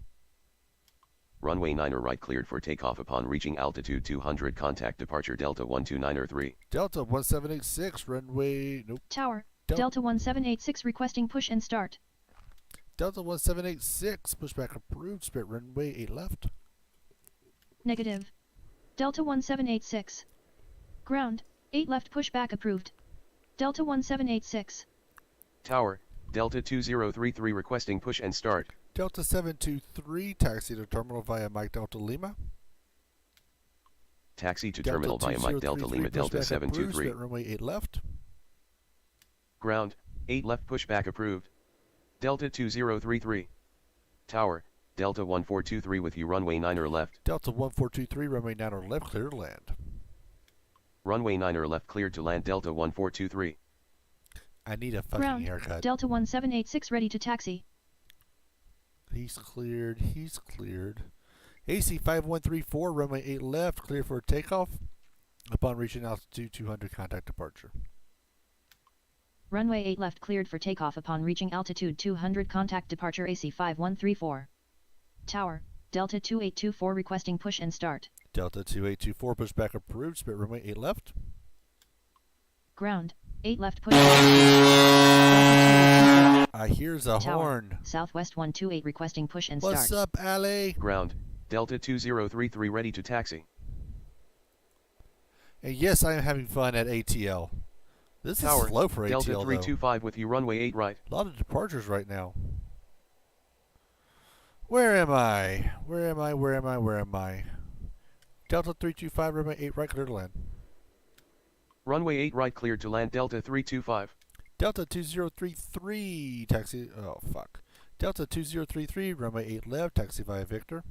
Runway 9er right cleared for takeoff upon reaching altitude 200 contact departure Delta 12903. Delta 1786, runway, nope. Tower, Delta 1786 requesting push and start. Delta 1786, pushback approved, spit runway 8 left. Negative. Delta 1786. Ground, 8 left pushback approved. Delta 1786. Tower, Delta 2033 requesting push and start. Delta 723, taxi to terminal via Mike Delta Lima. Taxi to terminal via Mike Delta Lima Delta 723. Runway 8 left. Ground, 8 left pushback approved. Delta 2033. Tower, Delta 1423 with you runway 9er left. Delta 1423, runway 9er left, clear to land. Runway 9er left cleared to land Delta 1423. I need a fucking Ground, haircut. Delta 1786 ready to taxi. He's cleared, he's cleared. AC 5134, runway 8 left, clear for takeoff. Upon reaching altitude 200, contact departure. Runway 8 left cleared for takeoff upon reaching altitude 200, contact departure AC 5134. Tower, Delta 2824 requesting push and start. Delta 2824, pushback approved, spit runway 8 left. Ground, 8 left push. I hears a Tower, horn. Southwest 128 requesting push and What's start. up, Ali? Ground, Delta 2033 ready to taxi. And yes, I am having fun at ATL. This Tower, is slow for Delta ATL, though. 325 with you runway 8 right. A lot of departures right now. Where am I? Where am I? Where am I? Where am I? Delta 325, runway 8 right, clear to land. Runway 8 right cleared to land Delta 325. Delta 2033, taxi. Oh, fuck. Delta 2033, runway 8 left, taxi via Victor.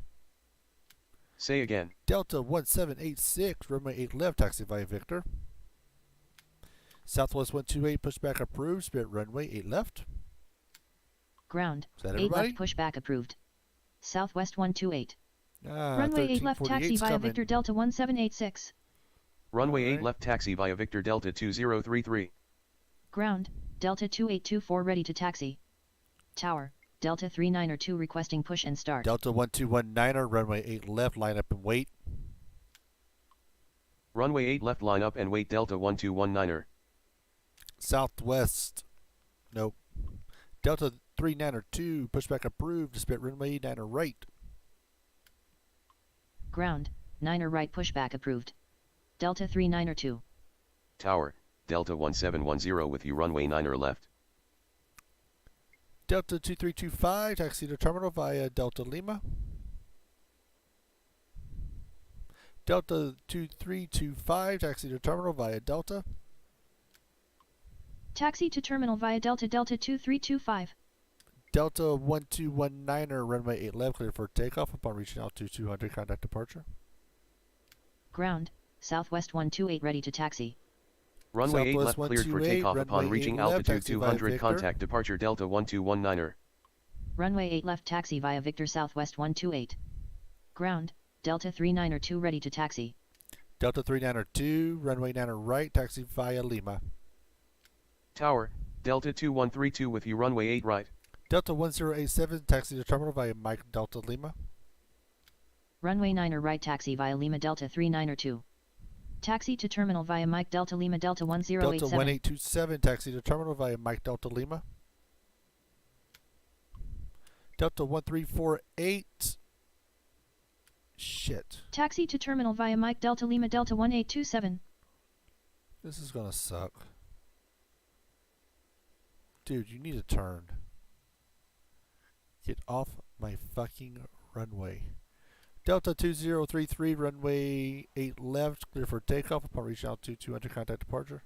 Say again. Delta 1786, runway 8 left, taxi via Victor. Southwest 128, pushback approved, Spirit runway 8 left. Ground. Is that 8 everybody? left pushback approved. Southwest 128. Ah, Runway 8 left 1348's taxi via coming. Victor Delta 1786. Runway 8 Alright. left taxi via Victor Delta 2033. Ground. Delta 2824 ready to taxi. Tower. Delta 392 requesting push and start. Delta 1219er, runway 8 left, line up and wait. Runway 8 left line up and wait Delta 1219er. Southwest. Nope. Delta 392, pushback approved, Spirit runway 9er right. Ground. 9er right pushback approved. Delta 392. Tower, Delta 1710 with you runway 9er left. Delta 2325, taxi to terminal via Delta Lima. Delta 2325, taxi to terminal via Delta. Taxi to terminal via Delta Delta 2325. Delta 1219er, runway 8 left, clear for takeoff upon reaching altitude 200, contact departure. Ground. Southwest 128 ready to taxi. Runway 8 Southwest left cleared for 128, takeoff upon runway 8 reaching left, altitude taxi via 200 Victor. contact departure Delta 1219er. Runway 8 left taxi via Victor Southwest 128. Ground. Delta 392 ready to taxi. Delta 392, runway 9er right, taxi via Lima. Tower, Delta 2132 with you runway 8 right. Delta 1087, taxi to terminal via Mike Delta Lima. Runway 9er right taxi via Lima Delta 392. Taxi to terminal via Mike Delta Lima Delta Delta 1087. 1827, taxi to terminal via Mike Delta Lima. Delta 1348. Shit. Taxi to terminal via Mike Delta Lima Delta 1827. This is gonna suck. Dude, you need to turn. Get off my fucking runway. Delta 2033, runway 8 left, clear for takeoff upon reaching altitude 200, contact departure.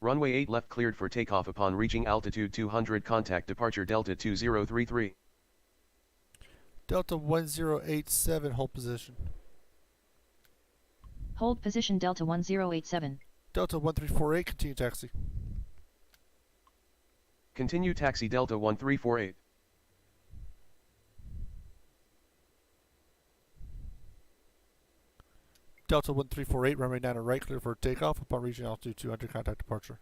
Runway 8 left cleared for takeoff upon reaching altitude 200 contact departure Delta 2033. Delta 1087, hold position. Hold position Delta 1087. Delta 1348, continue taxi. Continue taxi Delta 1348. Delta 1348, runway 9 right, clear for takeoff upon reaching altitude 200, contact departure.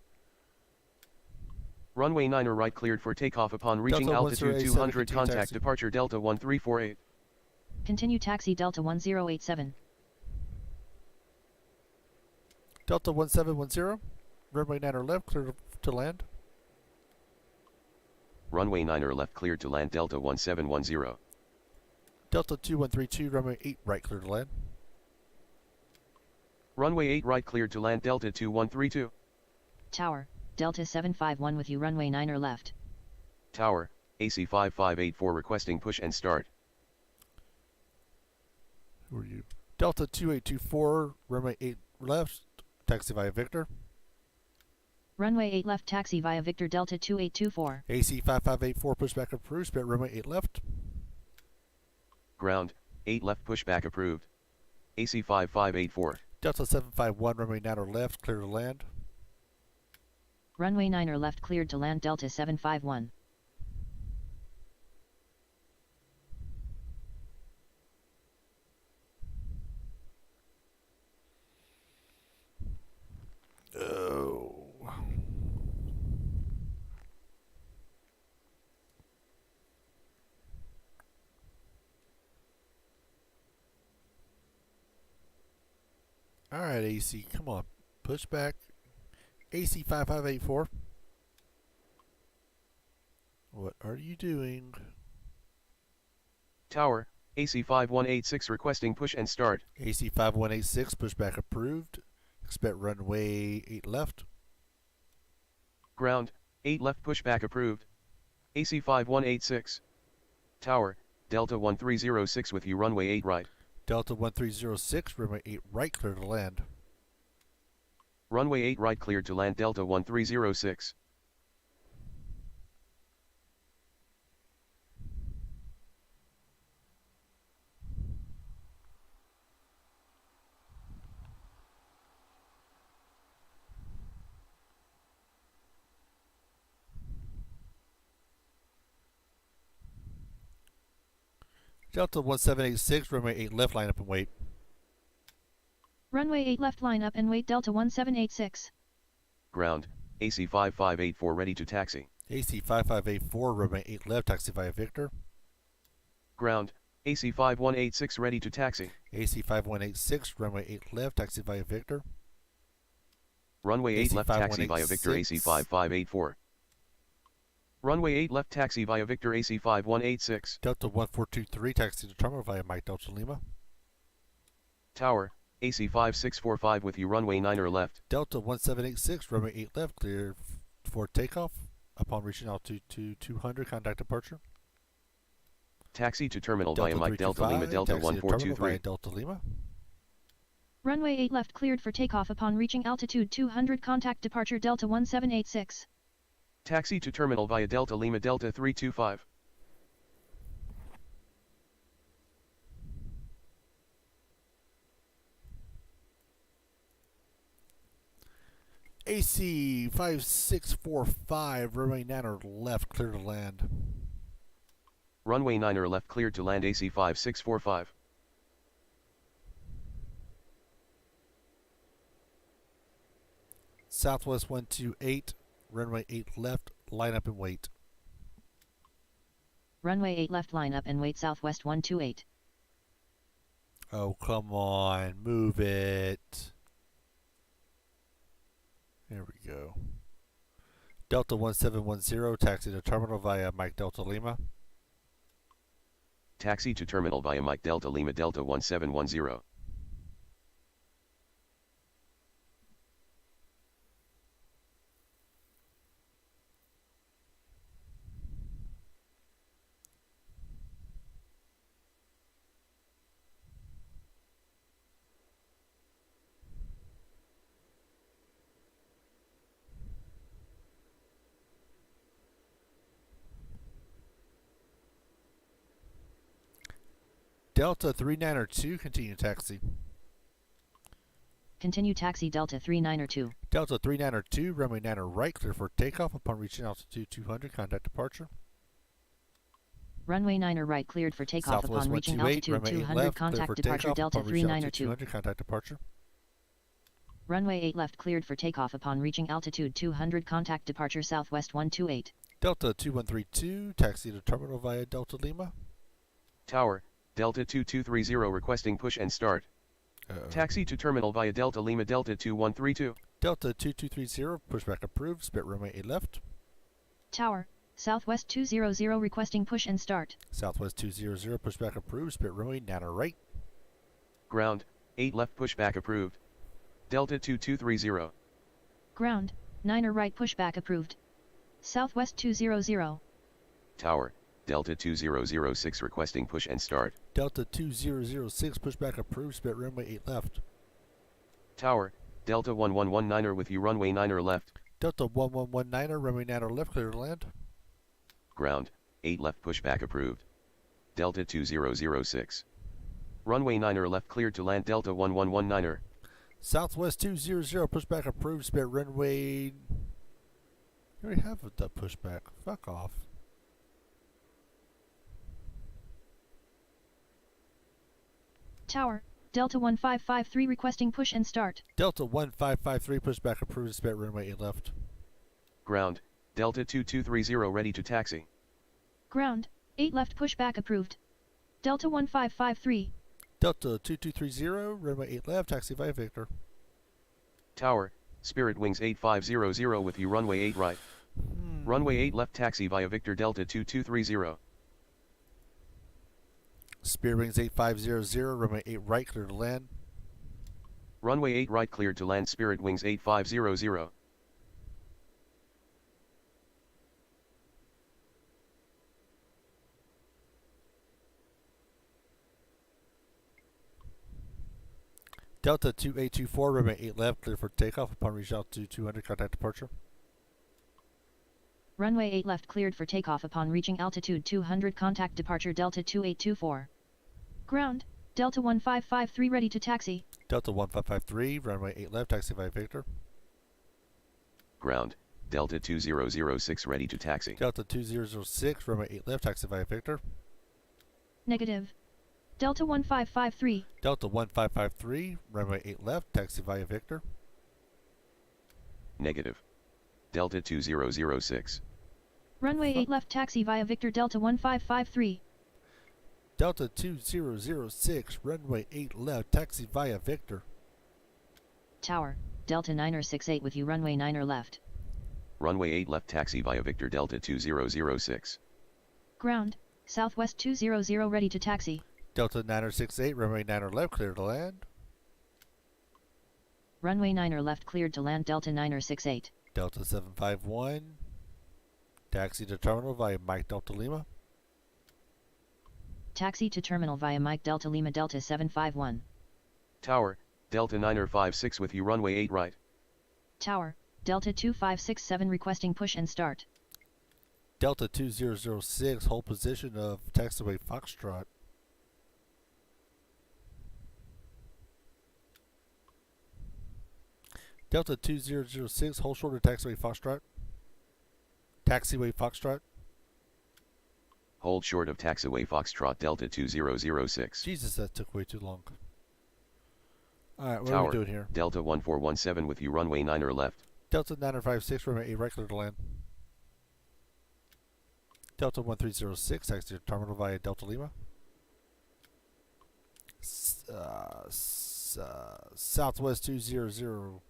Runway 9 right cleared for takeoff upon reaching Delta altitude 1087, 200 continue contact taxi. departure Delta 1348. Continue taxi Delta 1087. Delta 1710, runway 9 left, clear to land. Runway 9 left cleared to land Delta 1710. Delta 2132, runway 8 right, clear to land. Runway 8 right cleared to land Delta 2132. Tower. Delta 751 with you runway 9er left. Tower, AC 5584 requesting push and start. Who are you? Delta 2824, runway 8 left, taxi via Victor. Runway 8 left taxi via Victor Delta 2824. AC 5584, pushback approved, Spirit runway 8 left. Ground, 8 left pushback approved. AC 5584. Delta 751, runway 9 left, clear to land. Runway 9er left cleared to land Delta 751. Oh. Alright, AC, come on. Push back. AC 5584. What are you doing? Tower, AC 5186 requesting push and start. AC 5186, pushback approved. Expect runway 8 left. Ground, 8 left pushback approved. AC 5186. Tower, Delta 1306 with you runway 8 right. Delta 1306, runway 8 right, clear to land. Runway 8 right cleared to land Delta 1306. Delta 1786, runway 8 left, line up and wait. Runway 8 left line up and wait Delta 1786. Ground, AC 5584 ready to taxi. AC 5584, runway 8 left, taxi via Victor. Ground, AC 5186 ready to taxi. AC 5186, runway 8 left, taxi via Victor. Runway 8 AC left taxi via Victor AC 5584. Runway 8 left taxi via Victor AC 5186. Delta 1423, taxi to terminal via Mike Delta Lima. Tower, AC 5645 with you runway 9er left. Delta 1786, runway 8 left, clear for takeoff. Upon reaching altitude to 200, contact departure. Taxi to terminal Delta via Mike Delta Lima 325, Delta taxi to terminal 1423. via Delta Lima. Runway 8 left cleared for takeoff upon reaching altitude 200 contact departure Delta 1786. Taxi to terminal via Delta Lima Delta 325. AC 5645, runway 9er left, clear to land. Runway 9er left cleared to land AC 5645. Southwest 128, runway 8 left, line up and wait. Runway 8 left line up and wait Southwest 128. Oh, come on, move it. There we go. Delta 1710, taxi to terminal via Mike Delta Lima. Taxi to terminal via Mike Delta Lima Delta 1710. Delta 3902, continue taxi. Continue taxi Delta 3902. Delta 3902, runway 9er right, clear for takeoff. Upon reaching altitude 200, contact departure. Runway 9er right cleared for takeoff Southwest upon reaching 128, altitude runway 8 200 left, clear contact for departure takeoff. Delta Upon reaching altitude 3902. 200, contact departure. Runway 8 left cleared for takeoff upon reaching altitude 200 contact departure Southwest 128. Delta 2132, taxi to terminal via Delta Lima. Tower, Delta 2230 requesting push and start. Taxi to terminal via Delta Lima Delta 2132. Delta 2230, pushback approved, spit runway 8 left. Tower, Southwest 200 requesting push and start. Southwest 200, pushback approved, spit runway 9er right. Ground, 8 left pushback approved. Delta 2230. Ground, 9er right pushback approved. Southwest 200. Tower, Delta 2006 requesting push and start. Delta 2006, pushback approved, spit runway 8 left. Tower, Delta 1119er with you runway 9er left. Delta 1119er, runway 9er left, clear to land. Ground, 8 left pushback approved. Delta 2006. Runway 9er left cleared to land Delta 1119er. Southwest 200, pushback approved, spit runway... You already have the pushback. Fuck off. Tower, Delta 1553 requesting push and start. Delta 1553, pushback approved, spit runway 8 left. Ground, Delta 2230 ready to taxi. Ground, 8 left pushback approved. Delta 1553. Delta 2230, runway 8 left, taxi via Victor. Tower, Spirit Wings 8500 with you runway 8 right. Runway 8 left taxi via Victor Delta 2230. Spirit Wings 8500, runway 8 right, clear to land. Runway 8 right cleared to land Spirit Wings 8500. Delta 2824, runway 8 left, clear for takeoff upon reaching altitude 200, contact departure. Runway 8 left cleared for takeoff upon reaching altitude 200, contact departure Delta 2824. Ground, Delta 1553 ready to taxi. Delta 1553, runway 8 left, taxi via Victor. Ground, Delta 2006 ready to taxi. Delta 2006, runway 8 left, taxi via Victor. Negative. Delta 1553. Delta 1553, runway 8 left, taxi via Victor. Negative. Delta 2006. Runway 8 left taxi via Victor Delta 1553. Delta 2006, runway 8 left, taxi via Victor. Tower, Delta 968 with you runway 9 left. Runway 8 left taxi via Victor Delta 2006. Ground, Southwest 200 ready to taxi. Delta 968, runway 9 left, clear to land. Runway 9 left cleared to land Delta 968. Delta 751, taxi to terminal via Mike Delta Lima. Taxi to terminal via Mike Delta Lima Delta 751. Tower, Delta 956 with you runway 8 right. Tower, Delta 2567 requesting push and start. Delta 2006, hold position of taxiway Foxtrot. Delta 2006, hold short of taxiway Foxtrot. Taxiway Foxtrot. Hold short of taxiway Foxtrot Delta 2006. Jesus, that took way too long. Alright, what Tower, are we doing here? Delta 1417 with you runway 9 left. Delta 956, runway 8 right, clear to land. Delta 1306, taxi to terminal via Delta Lima. Southwest 200,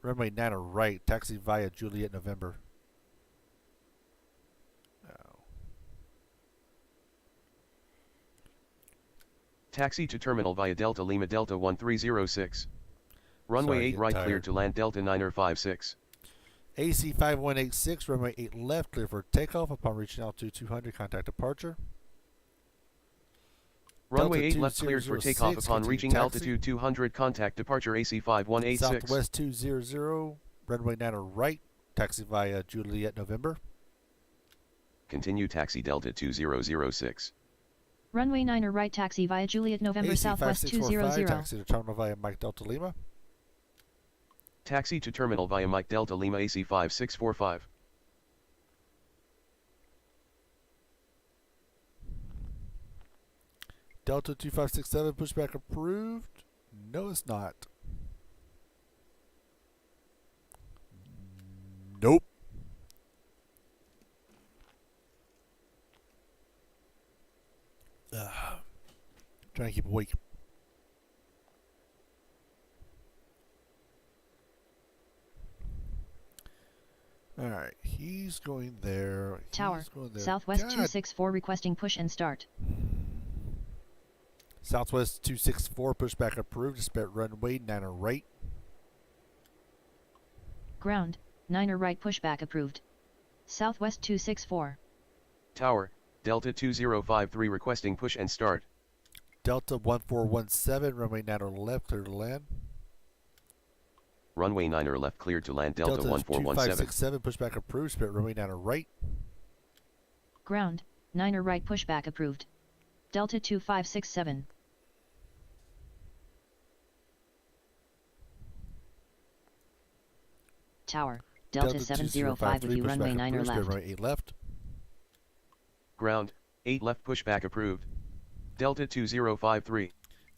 runway 9 right, taxi via Juliet November. Taxi to terminal via Delta Lima Delta 1306. Runway 8 right clear to land Delta 956. AC 5186, runway 8 left, clear for takeoff upon reaching altitude 200, contact departure. Runway Delta 8 left cleared for takeoff upon reaching taxi. altitude 200, contact departure AC 5186. Southwest 200, runway 9 right, taxi via Juliet November. Continue taxi Delta 2006. Runway 9 right taxi via Juliet November AC Southwest 5645, 200. taxi to terminal via Mike Delta Lima. Taxi to terminal via Mike Delta Lima AC 5645. Delta 2567, pushback approved. No, it's not. Nope. Trying to keep awake. Alright, he's going there. Tower, He's going there. Southwest God. 264 requesting push and start. Southwest 264, pushback approved. Expect runway 9 right. Ground, 9 right pushback approved. Southwest 264. Tower, Delta 2053 requesting push and start. Delta 1417, runway 9 left, clear to land. Runway 9 left cleared to land Delta 1417. 2567, pushback approved. Expect runway 9 right. Ground, 9 right pushback approved. Delta 2567. Tower, Delta 705 with you runway 9 approved, left. runway 8 left. Ground, 8 left pushback approved. Delta 2053.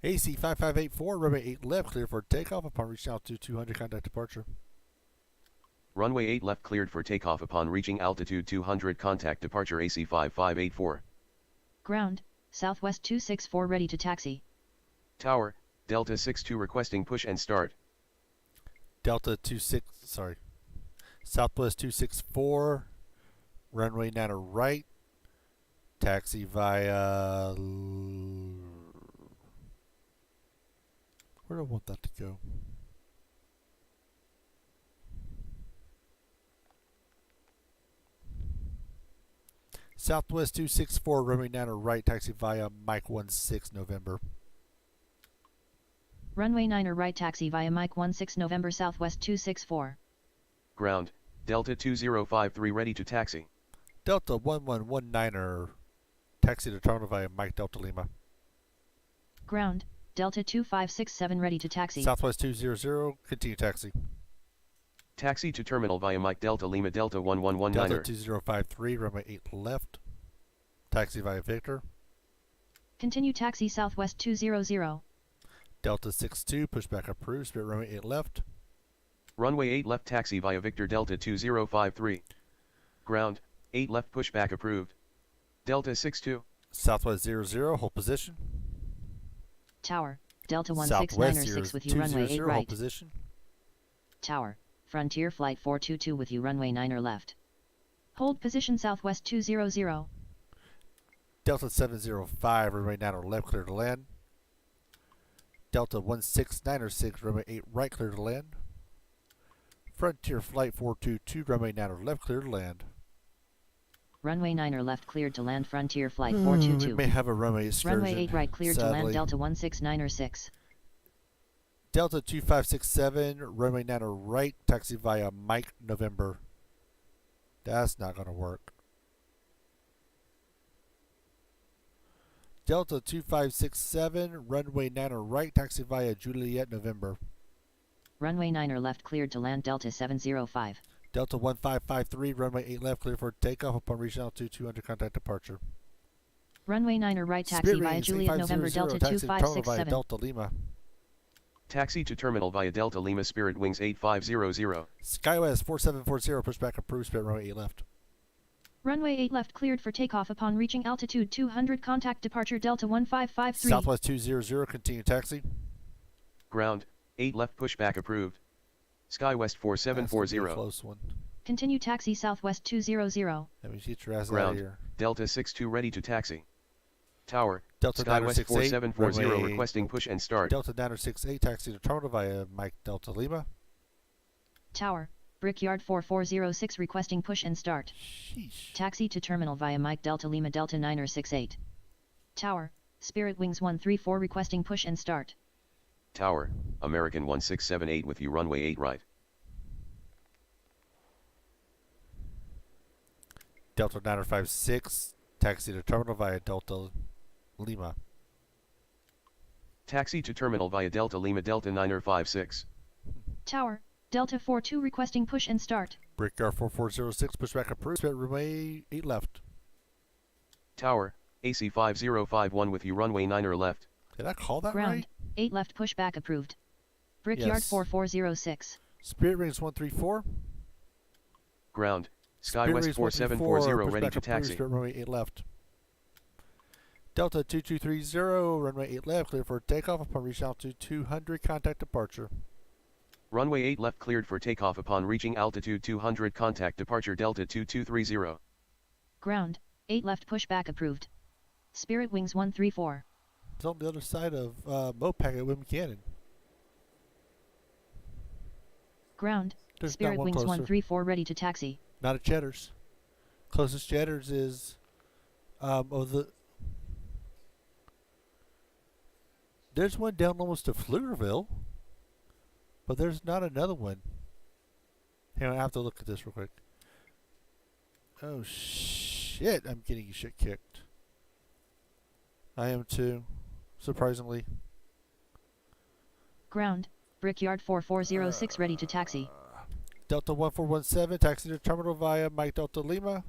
AC 5584, runway 8 left, clear for takeoff upon reaching altitude 200, contact departure. Runway 8 left cleared for takeoff upon reaching altitude 200, contact departure AC 5584. Ground, Southwest 264 ready to taxi. Tower, Delta 62 requesting push and start. Delta Southwest 264, runway 9 right, taxi via, where do I want that to go? Southwest 264, runway 9 right, taxi via Mike 16 November. Runway 9 right taxi via Mike 16 November Southwest 264. Ground, Delta 2053 ready to taxi. Delta 1119er. Taxi to terminal via Mike Delta Lima. Ground, Delta 2567 ready to taxi. Southwest 200, continue taxi. Taxi to terminal via Mike Delta Lima Delta Delta 1119er. 2053, runway 8 left. Taxi via Victor. Continue taxi Southwest 200. Delta 62, pushback approved, Spirit runway 8 left. Runway 8 left taxi via Victor Delta 2053. Ground, 8 left pushback approved. Delta 62. Southwest 00, hold position. Tower, Delta Southwest 1696 with you runway 8 200, hold right. position. Tower, Frontier Flight 422 with you runway 9 left. Hold position Southwest 200. Delta 705, runway 9 left, clear to land. Delta 16906, runway 8 right, clear to land. Frontier Flight 422, runway 9 left, clear to land. Runway 9 left cleared to land Frontier Flight We 422. may have a runway excursion. Runway 8 right cleared to land sadly. Delta 16906. Delta 2567, runway 9 right, taxi via Mike November. That's not going to work. Delta 2567, runway 9 right, taxi via Juliet November. Runway 9 left cleared to land Delta 705. Delta 1553, runway 8 left, clear for takeoff upon reaching altitude 200, contact departure. Runway 9 right taxi Spirit via rating Juliet November 8500, Delta taxi to terminal via 2567. Delta Lima. Taxi to terminal via Delta Lima Spirit Wings 8500. Skywest 4740, pushback approved, Spirit runway 8 left. Runway 8 left cleared for takeoff upon reaching altitude 200, contact departure Delta 1553. Southwest 200, continue taxi. Ground, 8 left pushback approved. Skywest That's gonna be a 4740. close one. Continue taxi Southwest 200. Let me get your ass out of Ground, here. Delta 62 ready to taxi. Tower, Delta Skywest 968, 4740 runway- requesting push and start. Delta 968, taxi to terminal via Mike Delta Lima. Tower, Brickyard 4406 requesting push and start. Sheesh. Taxi to terminal via Mike Delta Lima Delta 968. Tower, Spirit Wings 134 requesting push and start. Tower, American 1678 with you runway 8 right. Delta 956, taxi to terminal via Delta Lima. Taxi to terminal via Delta Lima Delta 956. Tower, Delta 42 requesting push and start. Brickyard 4406, pushback approved, Spirit runway 8 left. Tower, AC 5051 with you runway 9 left. Did I call that Ground, right? 8 left pushback approved. Brickyard Yes. 4406. Spirit rings 134. Ground, Spirit Skywest rings 4740 ready pushback to approved, taxi. Spirit runway 8 left. Delta 2230, runway 8 left, clear for takeoff upon reaching altitude 200, contact departure. Runway 8 left cleared for takeoff upon reaching altitude 200 contact departure Delta 2230. Ground, 8 left pushback approved. Spirit Wings 134. It's on the other side of Mopac at Wim Cannon. Ground, There's Spirit not one Wings closer. 134 ready to taxi. Not at Cheddar's. Closest Cheddar's is there's one down almost to Pflugerville, but there's not another one. Hang on, I have to look at this real quick. Oh shit, I'm getting shit kicked. I am too, surprisingly. Ground, Brickyard 4406 ready to taxi. Delta 1417, taxi to terminal via Mike Delta Lima.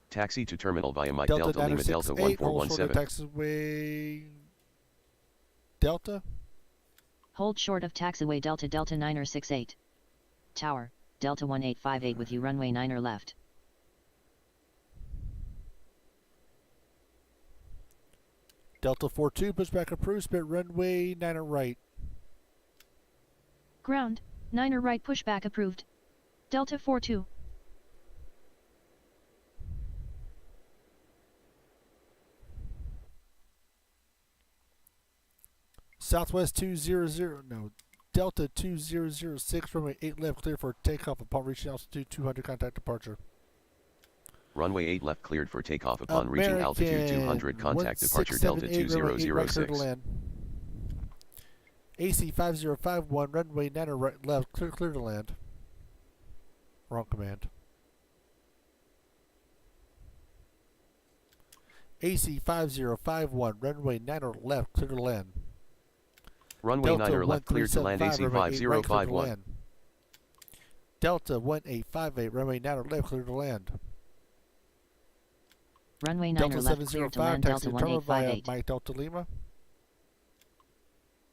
Taxi to terminal via Mike Delta Delta Lima Delta 968, hold short of 1417. taxiway Delta. Hold short of taxiway Delta Delta 968. Tower, Delta 1858 with you runway 9 left. Delta 42, pushback approved, Spirit runway 9 right. Ground, 9 right pushback approved. Delta 42. Southwest 200, no, Delta 2006, runway 8 left, clear for takeoff upon reaching altitude 200, contact departure. Runway 8 left cleared for takeoff upon reaching altitude 200 contact departure Delta 1678, runway 8 right, clear to 2006. land. AC 5051, runway 9 right left, clear to land. Wrong command. AC 5051, runway 9 left, clear to land. Runway Delta 9 left cleared to land AC 1375, runway 8 right, clear to 5051. land. Delta 1858, runway 9 left, clear to land. Runway 9 Delta left cleared to 705, land taxi Delta to terminal via 1858. Mike Delta Lima.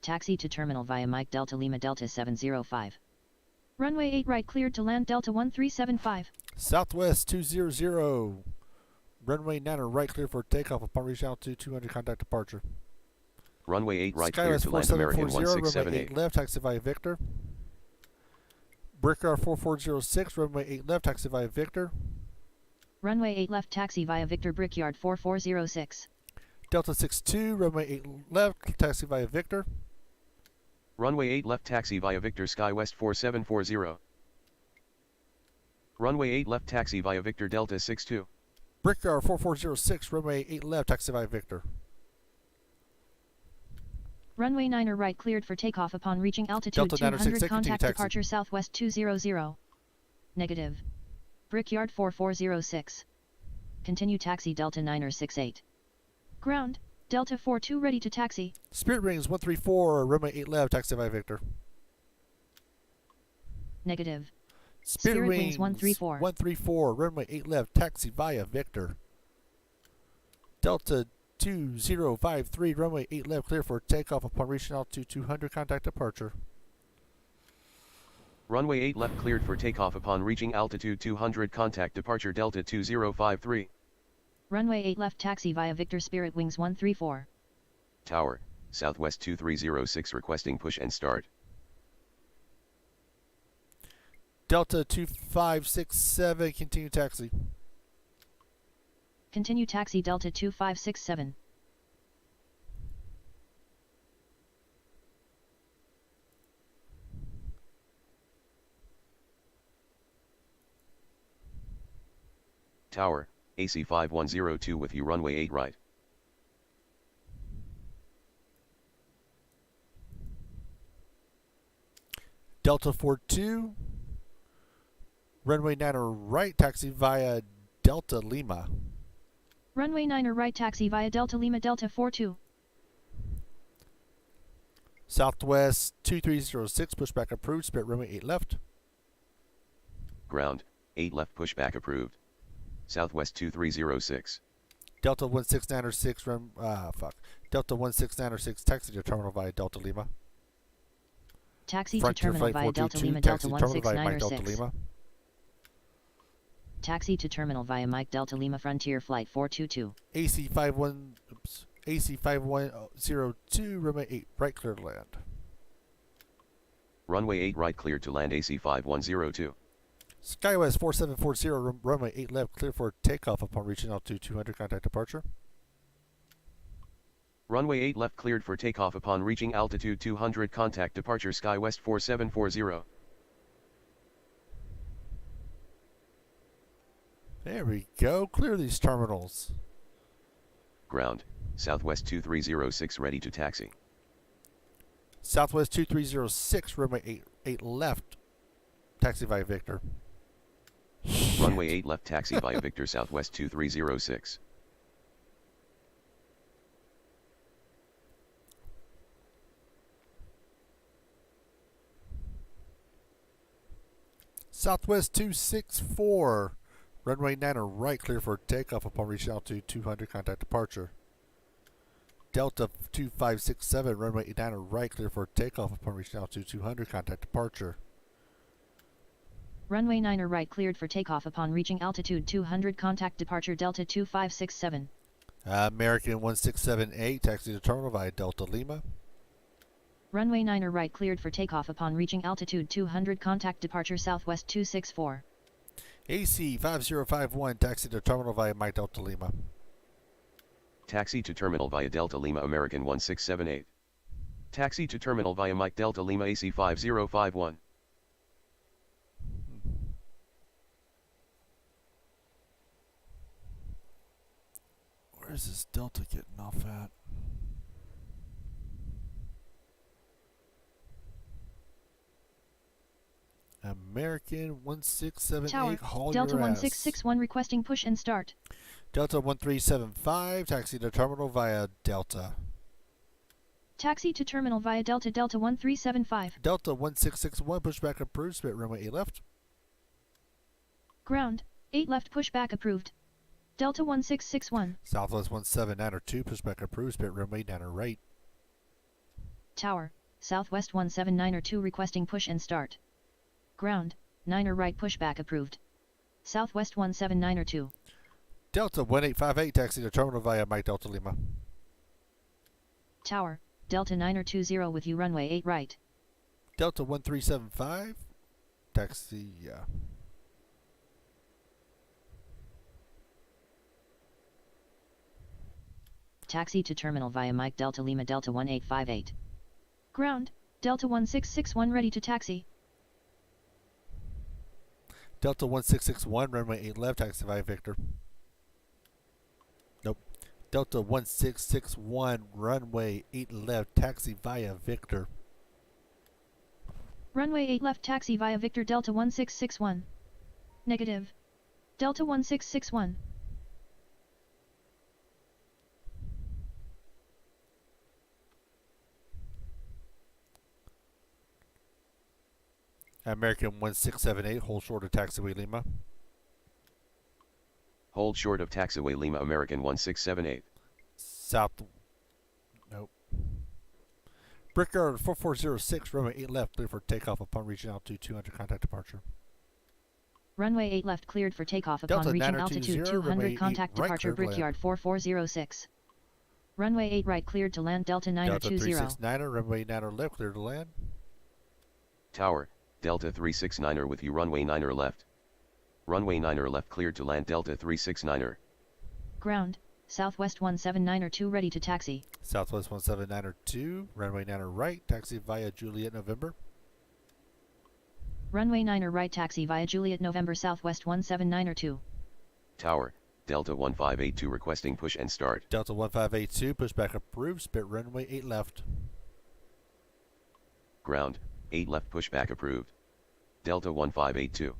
Taxi to terminal via Mike Delta Lima Delta 705. Runway 8 right cleared to land Delta 1375. Southwest 200, runway 9 right, clear for takeoff upon reaching altitude 200, contact departure. Runway 8 right cleared Skywest to land American 4740, runway 8 1678. left, taxi via Victor. Brickyard 4406, runway 8 left, taxi via Victor. Runway 8 left taxi via Victor Brickyard 4406. Delta 62, runway 8 left, taxi via Victor. Runway 8 left taxi via Victor Skywest 4740. Runway 8 left taxi via Victor Delta 62. Brickyard 4406, runway 8 left, taxi via Victor. Runway 9 right cleared for takeoff upon reaching altitude Delta 200 906, continue contact taxi. departure Southwest 200. Negative. Brickyard 4406. Continue taxi Delta 968. Ground, Delta 42 ready to taxi. Spirit Rings 134, runway 8 left, taxi via Victor. Negative. Spirit Wings Wings 134. 134, runway 8 left, taxi via Victor. Delta 2053, runway 8 left, clear for takeoff upon reaching altitude 200, contact departure. Runway 8 left cleared for takeoff upon reaching altitude 200, contact departure Delta 2053. Runway 8 left taxi via Victor Spirit Wings 134. Tower, Southwest 2306 requesting push and start. Delta 2567, continue taxi. Continue taxi Delta 2567. Tower, AC 5102 with you runway 8 right. Delta 42, runway 9 right, taxi via Delta Lima. Runway 9 right taxi via Delta Lima Delta 42. Southwest 2306, pushback approved, Spirit runway 8 left. Ground, 8 left pushback approved. Southwest 2306. Delta 16906, Delta 16906, taxi to terminal via Delta Lima. Taxi to Frontier terminal Flight via Delta 422, Lima taxi Delta to terminal via Mike Delta 16906. Lima. Taxi to terminal via Mike Delta Lima Frontier Flight 422. AC 5102, runway 8 right, clear to land. Runway 8 right cleared to land AC 5102. Skywest 4740, runway 8 left, clear for takeoff upon reaching altitude 200, contact departure. Runway 8 left cleared for takeoff upon reaching altitude 200, contact departure Skywest 4740. There we go, clear these terminals. Ground, Southwest 2306 ready to taxi. Southwest 2306, runway 8 left, taxi via Victor. Runway 8 left taxi via Victor Southwest 2306. Southwest 264, runway 9 right, clear for takeoff upon reaching altitude 200, contact departure. Delta 2567, runway 9 right, clear for takeoff upon reaching altitude 200, contact departure. Runway 9 right cleared for takeoff upon reaching altitude 200 contact departure Delta 2567. American 1678, taxi to terminal via Delta Lima. Runway 9 right cleared for takeoff upon reaching altitude 200 contact departure Southwest 264. AC 5051, taxi to terminal via Mike Delta Lima. Taxi to terminal via Delta Lima American 1678. Taxi to terminal via Mike Delta Lima AC 5051. Where's this Delta getting off at? American 1678, Tower, haul Delta your ass. 1661 requesting push and start. Delta 1375, taxi to terminal via Delta. Taxi to terminal via Delta Delta 1375. Delta 1661, pushback approved, spit runway 8 left. Ground, 8 left pushback approved. Delta 1661. Southwest 17902, pushback approved, spit runway 9 right. Tower, Southwest 17902 requesting push and start. Ground, 9 right pushback approved. Southwest 17902. Delta 1858, taxi to terminal via Mike Delta Lima. Tower, Delta 920 with you runway 8 right. Delta 1375, taxi, Taxi to terminal via Mike Delta Lima Delta 1858. Ground, Delta 1661 ready to taxi. Delta 1661, runway 8 left, taxi via Victor. Nope. Delta 1661, runway 8 left, taxi via Victor. Runway 8 left taxi via Victor Delta 1661. Negative. Delta 1661. American 1678, hold short of taxiway Lima. Hold short of taxiway Lima American 1678. South. Nope. Brickyard 4406, runway 8 left, clear for takeoff upon reaching altitude 200, contact departure. Runway 8 left cleared for takeoff upon Delta reaching 920, altitude runway 200, contact 8 right, departure clear to Brickyard 4406. Runway 8 right cleared to land Delta Delta 920. 369er, runway 9 left, clear to land. Tower, Delta 369er with you runway 9er left. Runway 9er left cleared to land Delta 369er. Ground, Southwest 17902 ready to taxi. Southwest 17902, runway 9 right, taxi via Juliet November. Runway 9 right taxi via Juliet November Southwest 17902. Tower, Delta 1582 requesting push and start. Delta 1582, pushback approved, spit runway 8 left. Ground, 8 left pushback approved. Delta 1582.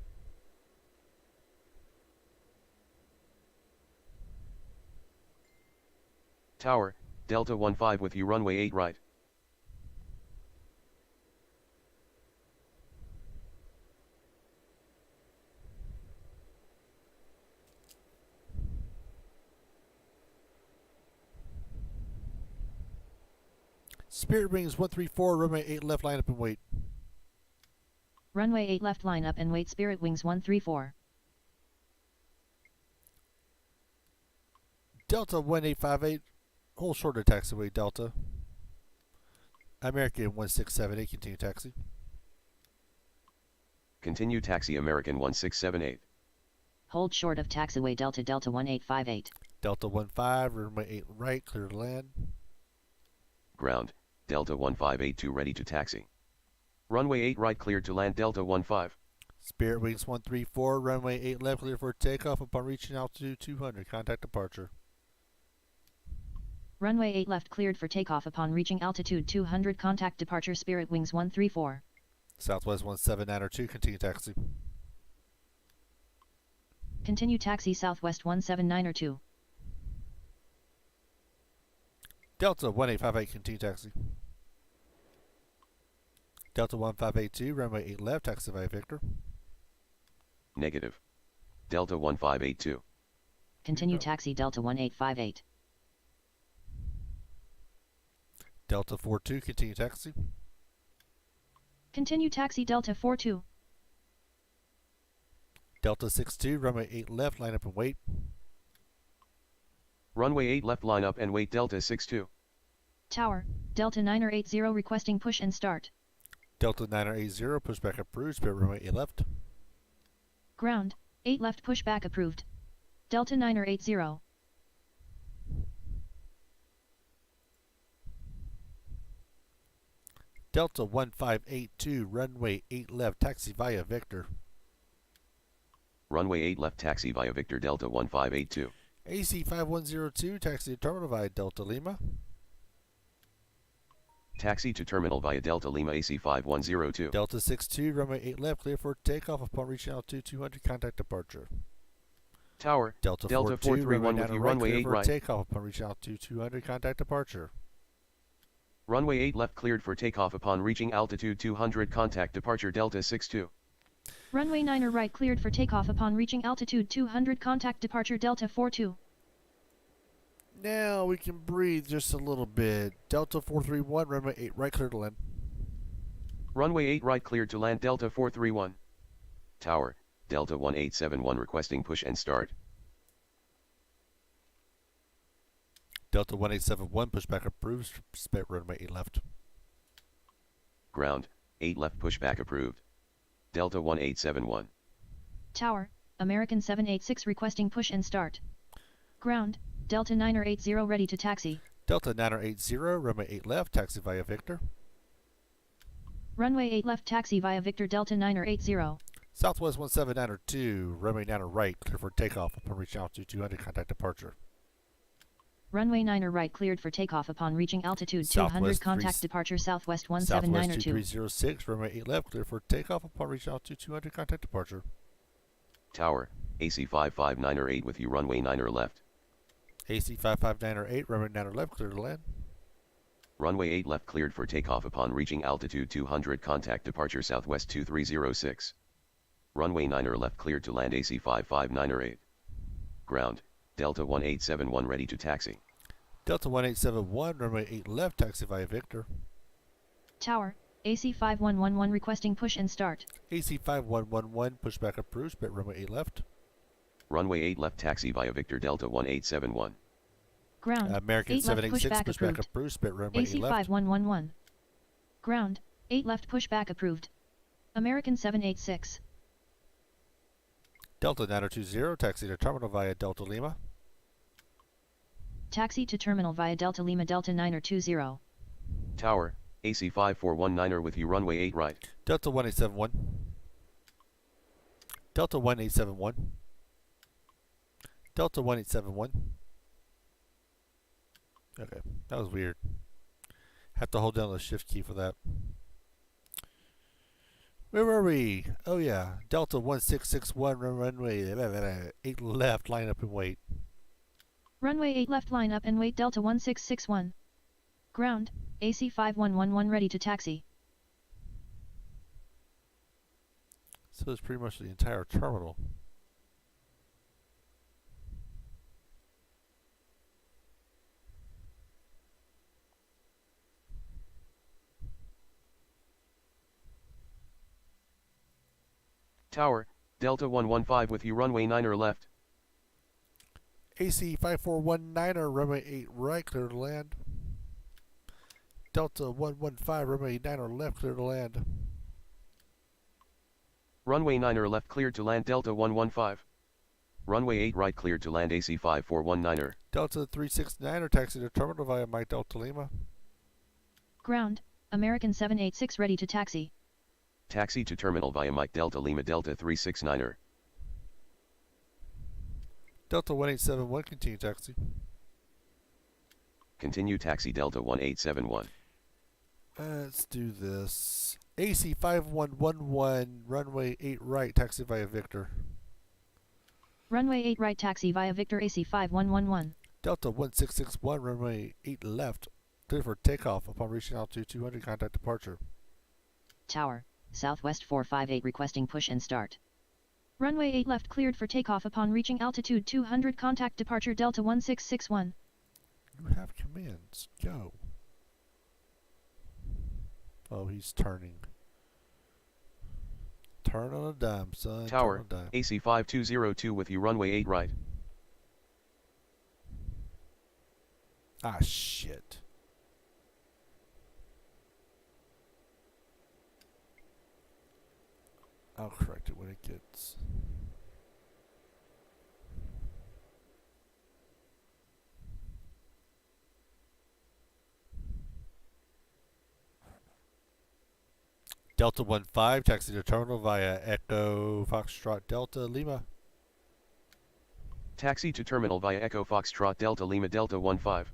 Tower, Delta 15 with you runway 8 right. Spirit Wings 134, runway 8 left, line up and wait. Runway 8 left line up and wait Spirit Wings 134. Delta 1858, hold short of taxiway Delta. American 1678, continue taxi. Continue taxi American 1678. Hold short of taxiway Delta Delta 1858. Delta 15, runway 8 right, clear to land. Ground, Delta 1582 ready to taxi. Runway 8 right cleared to land Delta 15. Spirit Wings 134, runway 8 left, clear for takeoff upon reaching altitude 200, contact departure. Runway 8 left cleared for takeoff upon reaching altitude 200, contact departure Spirit Wings 134. Southwest 17902, continue taxi. Continue taxi Southwest 17902. Delta 1858, continue taxi. Delta 1582, runway 8 left, taxi via Victor. Negative. Delta 1582. Continue taxi Delta 1858. Delta 42, continue taxi. Continue taxi Delta 42. Delta 62, runway 8 left, line up and wait. Runway 8 left line up and wait Delta 62. Tower, Delta 980 requesting push and start. Delta 980, pushback approved, spare runway 8 left. Ground, 8 left pushback approved. Delta 980. Delta 1582, runway 8 left, taxi via Victor. Runway 8 left taxi via Victor Delta 1582. AC 5102, taxi to terminal via Delta Lima. Taxi to terminal via Delta Lima AC 5102. Delta 62, runway 8 left, clear for takeoff upon reaching altitude 200, contact departure. Tower, Delta, Delta 42, 431 runway with 9 you right, runway clear 8 for right. takeoff upon reaching altitude 200, contact departure. Runway 8 left cleared for takeoff upon reaching altitude 200, contact departure Delta 62. Runway 9 right cleared for takeoff upon reaching altitude 200, contact departure Delta 42. Now we can breathe just a little bit. Delta 431, runway 8 right, clear to land. Runway 8 right cleared to land Delta 431. Tower, Delta 1871 requesting push and start. Delta 1871, pushback approved, spit runway 8 left. Ground, 8 left pushback approved. Delta 1871. Tower, American 786 requesting push and start. Ground, Delta 980 ready to taxi. Delta 980, runway 8 left, taxi via Victor. Runway 8 left taxi via Victor Delta 980. Southwest 17902, runway 9 right, clear for takeoff upon reaching altitude 200, contact departure. Runway 9 right cleared for takeoff upon reaching altitude 200, Southwest contact 3 departure Southwest Southwest 17902. 2306, runway 8 left, clear for takeoff upon reaching altitude 200, contact departure. Tower, AC 559 with you runway 9 left. AC 559 runway 9 left, clear to land. Runway 8 left cleared for takeoff upon reaching altitude 200, contact departure Southwest 2306. Runway 9 left cleared to land AC 559 Ground, Delta 1871 ready to taxi. Delta 1871, runway 8 left, taxi via Victor. Tower, AC 5111 requesting push and start. AC 5111, pushback approved, spit runway 8 left. Runway 8 left taxi via Victor Delta 1871. Ground, American 8 left 786, pushback pushback approved. approved, spit runway 8 AC left. 5111. Ground, 8 left pushback approved. American 786. Delta 9020, taxi to terminal via Delta Lima. Taxi to terminal via Delta Lima Delta 920. Tower, AC 5419 with you runway 8 right. Delta 1871. Delta 1871. Delta 1871. Okay, that was weird. Have to hold down the shift key for that. Where were we? Oh yeah, Delta 1661, runway 8 left, line up and wait. Runway 8 left line up and wait Delta 1661. Ground, AC 5111 ready to taxi. So it's pretty much the entire terminal. Tower, Delta 115 with you runway 9 left. AC 5419, runway 8 right, clear to land. Delta 115, runway 9 left, clear to land. Runway 9 left cleared to land Delta 115. Runway 8 right cleared to land AC 5419. Delta 369, taxi to terminal via Mike Delta Lima. Ground, American 786 ready to taxi. Taxi to terminal via Mike Delta Lima Delta 369. Delta 1871, continue taxi. Continue taxi Delta 1871. Let's do this. AC 5111, runway 8 right, taxi via Victor. Runway 8 right taxi via Victor AC 5111. Delta 1661, runway 8 left, clear for takeoff upon reaching altitude 200, contact departure. Tower, Southwest 458 requesting push and start. Runway 8 left cleared for takeoff upon reaching altitude 200, contact departure Delta 1661. You have commands. Go. Oh, he's turning. Turn on a dime, son. Tower, Turn on a dime. AC 5202 with you runway 8 right. Ah, shit. I'll correct it when it gets... Delta 15, taxi to terminal via Echo Foxtrot Delta Lima. Taxi to terminal via Echo Foxtrot Delta Lima Delta 15.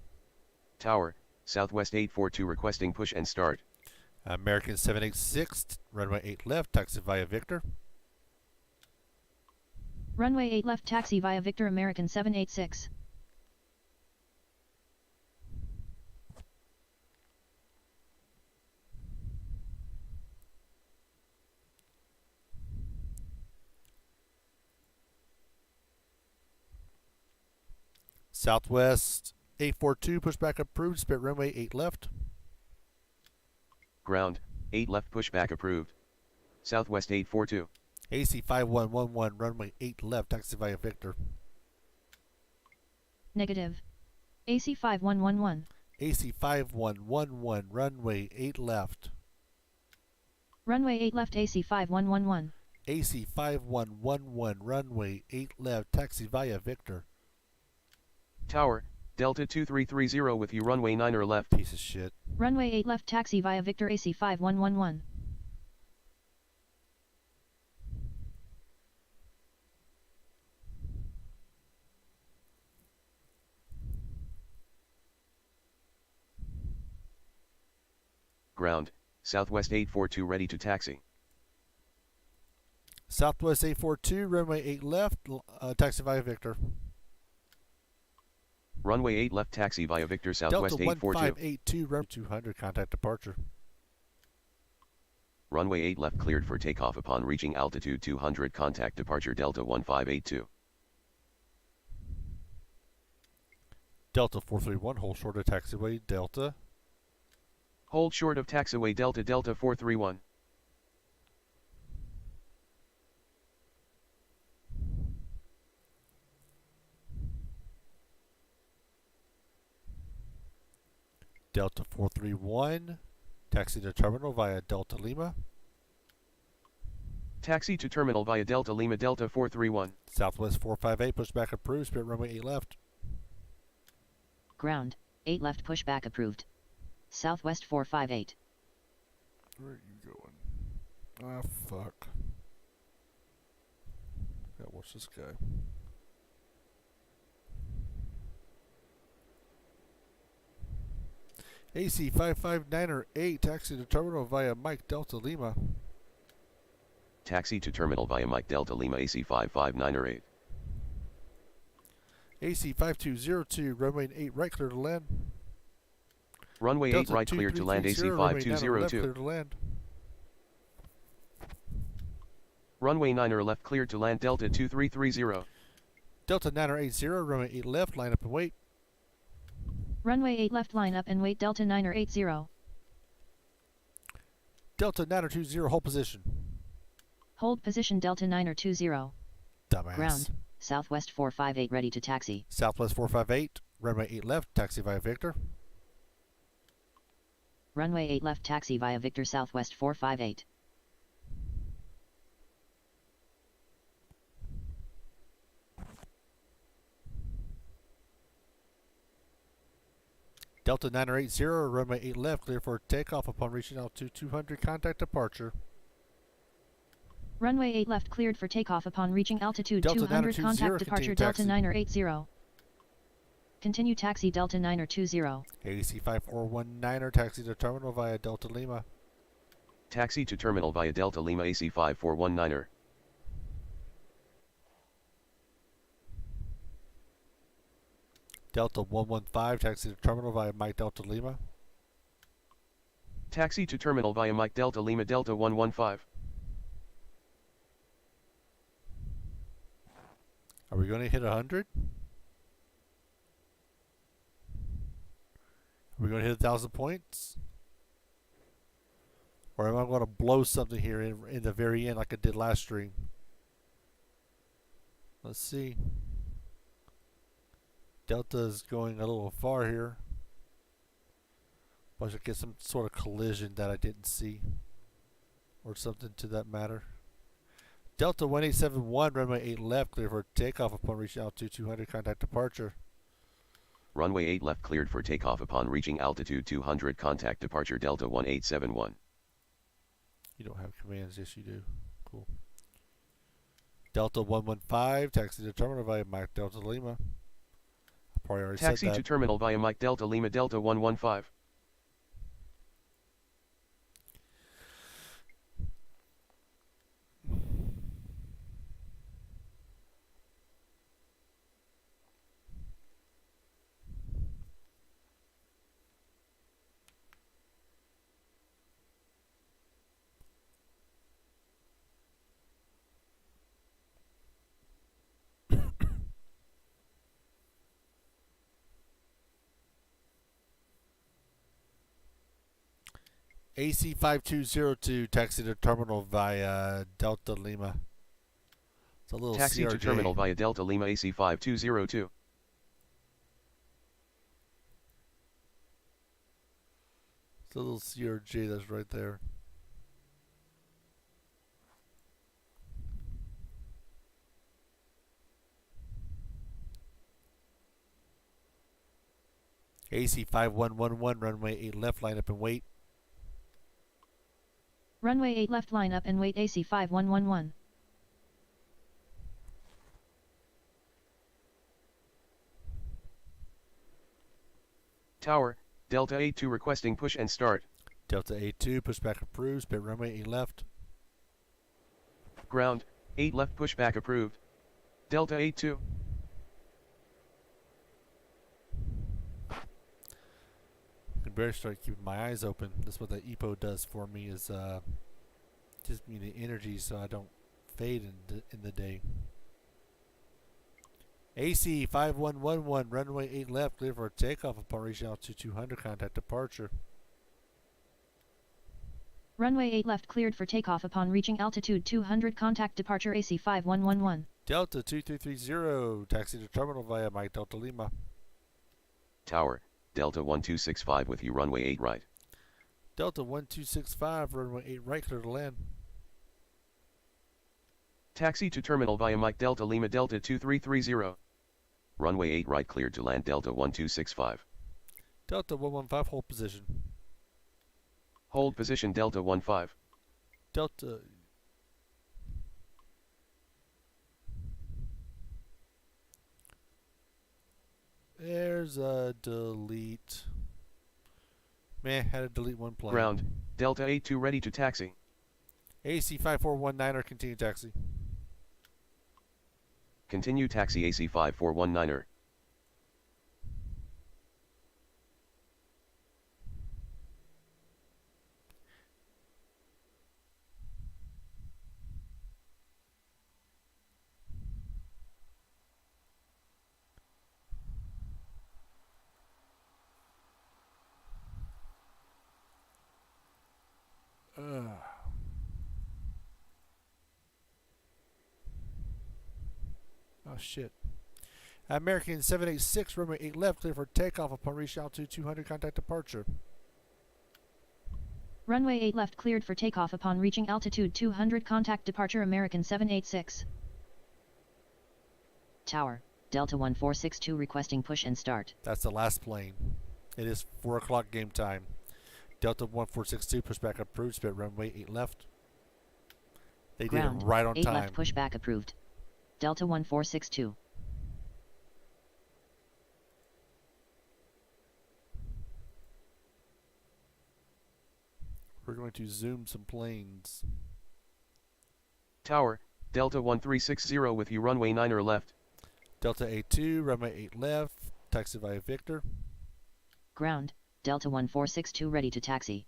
Tower, Southwest 842 requesting push and start. American 786, runway 8 left, taxi via Victor. Runway 8 left taxi via Victor American 786. Southwest 842, pushback approved, spit runway 8 left. Ground, 8 left pushback approved. Southwest 842. AC 5111, runway 8 left, taxi via Victor. Negative. AC 5111. AC 5111, runway 8 left. Runway 8 left AC 5111. AC 5111, runway 8 left, taxi via Victor. Tower, Delta 2330 with you runway 9 or left. Piece of shit. Runway 8 left taxi via Victor AC 5111. Ground, Southwest 842 ready to taxi. Southwest 842, runway 8 left, taxi via Victor. Runway 8 left taxi via Victor Southwest Delta 842. 1582, runway 200, contact departure. Runway 8 left cleared for takeoff upon reaching altitude 200 contact departure Delta 1582. Delta 431, hold short of taxiway, Delta. Hold short of taxiway Delta Delta 431. Delta 431, taxi to terminal via Delta Lima. Taxi to terminal via Delta Lima Delta 431. Southwest 458, pushback approved, spit runway 8 left. Ground, 8 left pushback approved. Southwest 458. Where are you going? Ah, fuck. Yeah, what's this guy? AC 55908, taxi to terminal via Mike Delta Lima. Taxi to terminal via Mike Delta Lima AC 55908. AC 5202, runway 8 right, clear to land. Runway 8 Delta right clear to land AC 2330, runway 9 left, 5202. clear to land. Runway 9 or left clear to land Delta 2330. Delta 980, runway 8 left, line up and wait. Runway 8 left line up and wait Delta 980. Delta 920, hold position. Hold position Delta 920. Dumbass. Ground, Southwest 458 ready to taxi. Southwest 458, runway 8 left, taxi via Victor. Runway 8 left taxi via Victor Southwest 458. Delta 980, runway 8 left, clear for takeoff upon reaching altitude 200, contact departure. Runway 8 left cleared for takeoff upon reaching altitude Delta 200 920, contact departure Delta taxi. 980. Continue taxi Delta 920. AC 5419, taxi to terminal via Delta Lima. Taxi to terminal via Delta Lima AC 5419er. Delta 115, taxi to terminal via Mike Delta Lima. Taxi to terminal via Mike Delta Lima Delta 115. Are we going to hit 100? Are we going to hit 1,000 points? Or am I going to blow something here in the very end like I did last stream? Let's see. Delta's going a little far here. I should get some sort of collision that I didn't see. Or something to that matter. Delta 1871, runway 8 left, clear for takeoff upon reaching altitude 200, contact departure. Runway 8 left cleared for takeoff upon reaching altitude 200 contact departure Delta 1871. You don't have commands, yes you do. Cool. Delta 115, taxi to terminal via Mike Delta Lima. I probably already Taxi said to that. terminal via Mike Delta Lima Delta 115. AC 5202, taxi to terminal via Delta Lima. It's a little Taxi CRJ. to terminal via Delta Lima AC 5202. It's a little CRJ that's right there. AC 5111, runway 8 left, line up and wait. Runway 8 left, line up and wait. AC 5111. Tower, Delta 82 requesting push and start. Delta 82, pushback approved, spit runway 8 left. Ground, 8 left pushback approved. Delta 82. I better start keeping my eyes open. That's what the EPO does for me, is gives me the energy so I don't fade in the day. AC 5111, runway 8 left, clear for takeoff upon reaching altitude 200, contact departure. Runway 8 left cleared for takeoff upon reaching altitude 200, contact departure. AC 5111. Delta 2330, taxi to terminal via Mike Delta Lima. Tower, Delta 1265 with you runway 8 right. Delta 1265, runway 8 right, clear to land. Taxi to terminal via Mike Delta Lima Delta 2330. Runway 8 right cleared to land Delta 1265. Delta 115, hold position. Hold position Delta 15. Delta. There's a delete. Man, had to delete one plane. Ground, Delta 82 ready to taxi. AC 5419er, continue taxi. Continue taxi AC 5419er. Oh shit. American 786, runway 8 left, clear for takeoff upon reaching altitude 200, contact departure. Runway 8 left cleared for takeoff upon reaching altitude 200, contact departure. American 786. Tower, Delta 1462 requesting push and start. That's the last plane. It is 4 o'clock game time. Delta 1462, pushback approved, spit runway 8 left. They Ground, did it right on 8 time. left pushback approved. Delta 1462. We're going to zoom some planes. Tower, Delta 1360 with you runway 9er left. Delta A2, runway 8 left, taxi via Victor. Ground, Delta 1462 ready to taxi.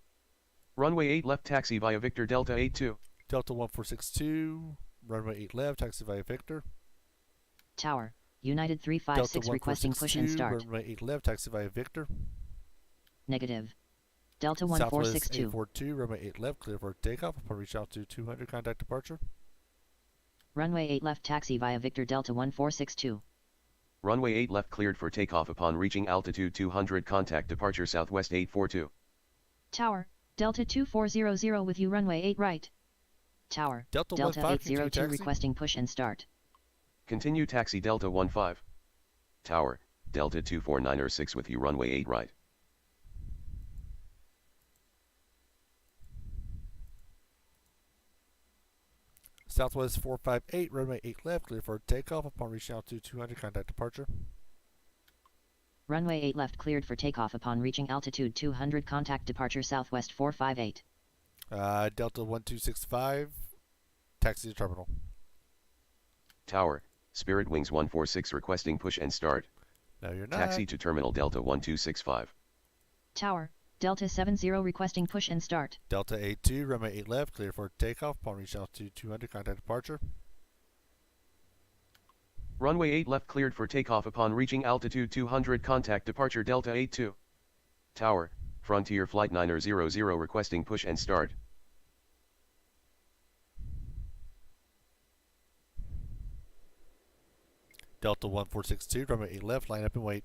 Runway 8 left taxi via Victor Delta 82. Delta 1462, runway 8 left, taxi via Victor. Tower, United 356 Delta requesting push and 1462, start. runway 8 left, taxi via Victor. Negative. Delta Southwest 1462. 842, runway 8 left, clear for takeoff upon reach altitude 200, contact departure. Runway 8 left taxi via Victor Delta 1462. Runway 8 left cleared for takeoff upon reaching altitude 200, contact departure Southwest 842. Tower, Delta 2400 with you runway 8 right. Tower, Delta 15, 802 taxi. requesting push and start. Continue taxi Delta 15. Tower, Delta 2496 with you runway 8 right. Southwest 458, runway 8 left, clear for takeoff upon reaching altitude 200, contact departure. Runway 8 left cleared for takeoff upon reaching altitude 200, contact departure Southwest 458. Delta 1265, taxi to terminal. Tower, Spirit Wings 146 requesting push and start. No, you're not. Taxi to terminal Delta 1265. Tower, Delta 70 requesting push and start. Delta A2, runway 8 left, clear for takeoff upon reaching altitude 200, contact departure. Runway 8 left cleared for takeoff upon reaching altitude 200, contact departure Delta 82. Tower, Frontier Flight 900 requesting push and start. Delta 1462, runway 8 left, line up and wait.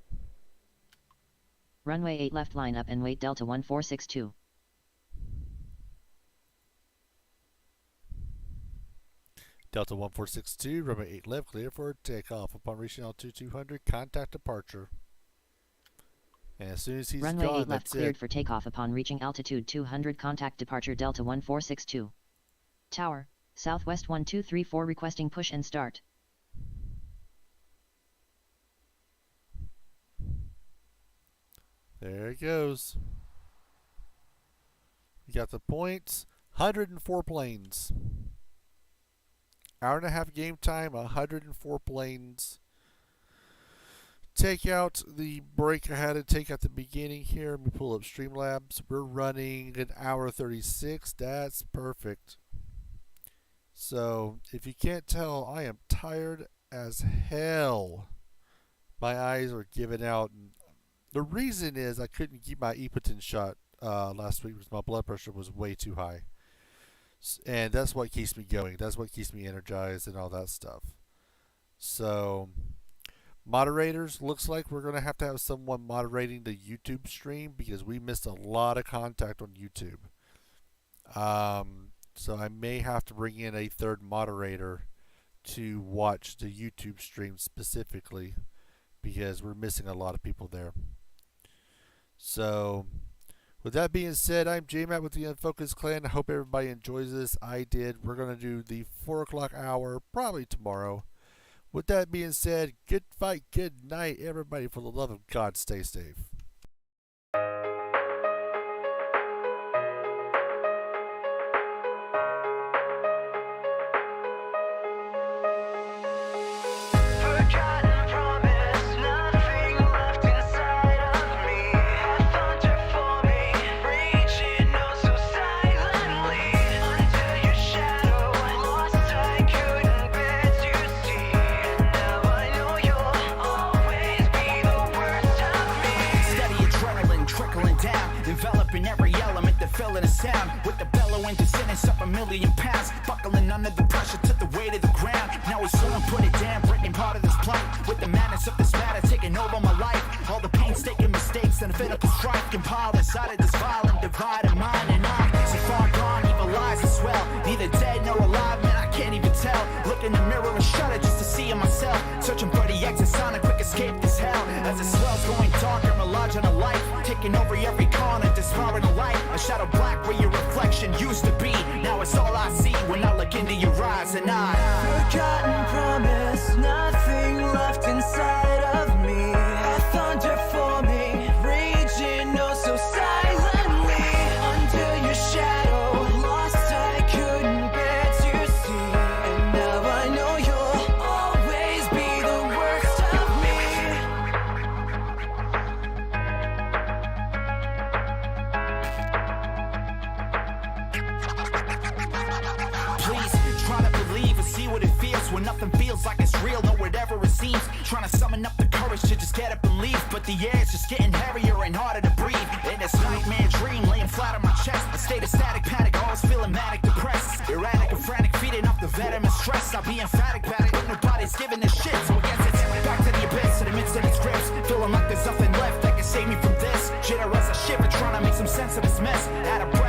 Runway 8 left, line up and wait. Delta 1462. Delta 1462, runway 8 left, clear for takeoff. Upon reaching altitude 200, contact departure. And as soon as he's Runway gone, 8 left, that's cleared it. for takeoff. Upon reaching altitude 200, contact departure. Delta 1462. Tower, Southwest 1234, requesting push and start. There it goes. You got the points. 104 planes. Hour and a half game time, 104 planes. Take out the break I had to take at the beginning here. Let me pull up Streamlabs. We're running an hour 36. That's perfect. So, if you can't tell, I am tired as hell. My eyes are giving out. And the reason is I couldn't keep my Epotin shot last week because my blood pressure was way too high. And that's what keeps me going. That's what keeps me energized and all that stuff. So, moderators, looks like we're going to have someone moderating the YouTube stream because we missed a lot of contact on YouTube. So I may have to bring in a third moderator to watch the YouTube stream specifically because we're missing a lot of people there. So, with that being said, I'm J-Matt with the Unfocused Clan. I hope everybody enjoys this. I did. We're going to do the 4 o'clock hour probably tomorrow. With that being said, good fight, good night, everybody. For the love of God, stay safe. Forgotten promise, nothing left inside of me. A thunder for me, reaching oh so silently. Under your shadow, lost I couldn't bear to see. Now I know you'll always be the worst of me. Steady adrenaline trickling down, enveloping every element that fill in a sound. With the bellowing descendants up 1,000,000 pounds, buckling under the pressure, took the weight of the ground. Now it's someone put it down, written part of this plight. With the madness of this matter taking over my life, all the painstaking mistakes and physical strife compiled inside of this violent divide of mind and I. So far gone, evil lies as well. Neither dead nor alive, man, I can't even tell. Look in the mirror and shudder just to see in myself. Searching for the exit on a quick escape this hell. As the swell's going darker, I'm large on a light, taking over every corner, disbarring the light. A shadow black where your reflection used to be. Now it's all I see when I look into your eyes and I. Forgotten promise, nothing left inside of me. A thunder for me, raging oh so silently. Under your shadow, lost I couldn't bear to see. And now I know you'll always be the worst of me. Please, try to believe and see what it feels when nothing feels like it's real, nor whatever it seems. Trying to summon up the courage to just get up and leave, but the air's just getting heavier and harder to breathe. In this nightmare dream, laying flat on my chest, a state of static panic, always feeling manic depressed. Erratic and frantic, feeding off the veteran stress. I'll be emphatic about it, but nobody's giving a shit. So I guess it's back to the abyss, to the midst of its grips. Feeling like there's nothing left that can save me from this. Jitter as I shiver, trying to make some sense of this mess. Out of breath,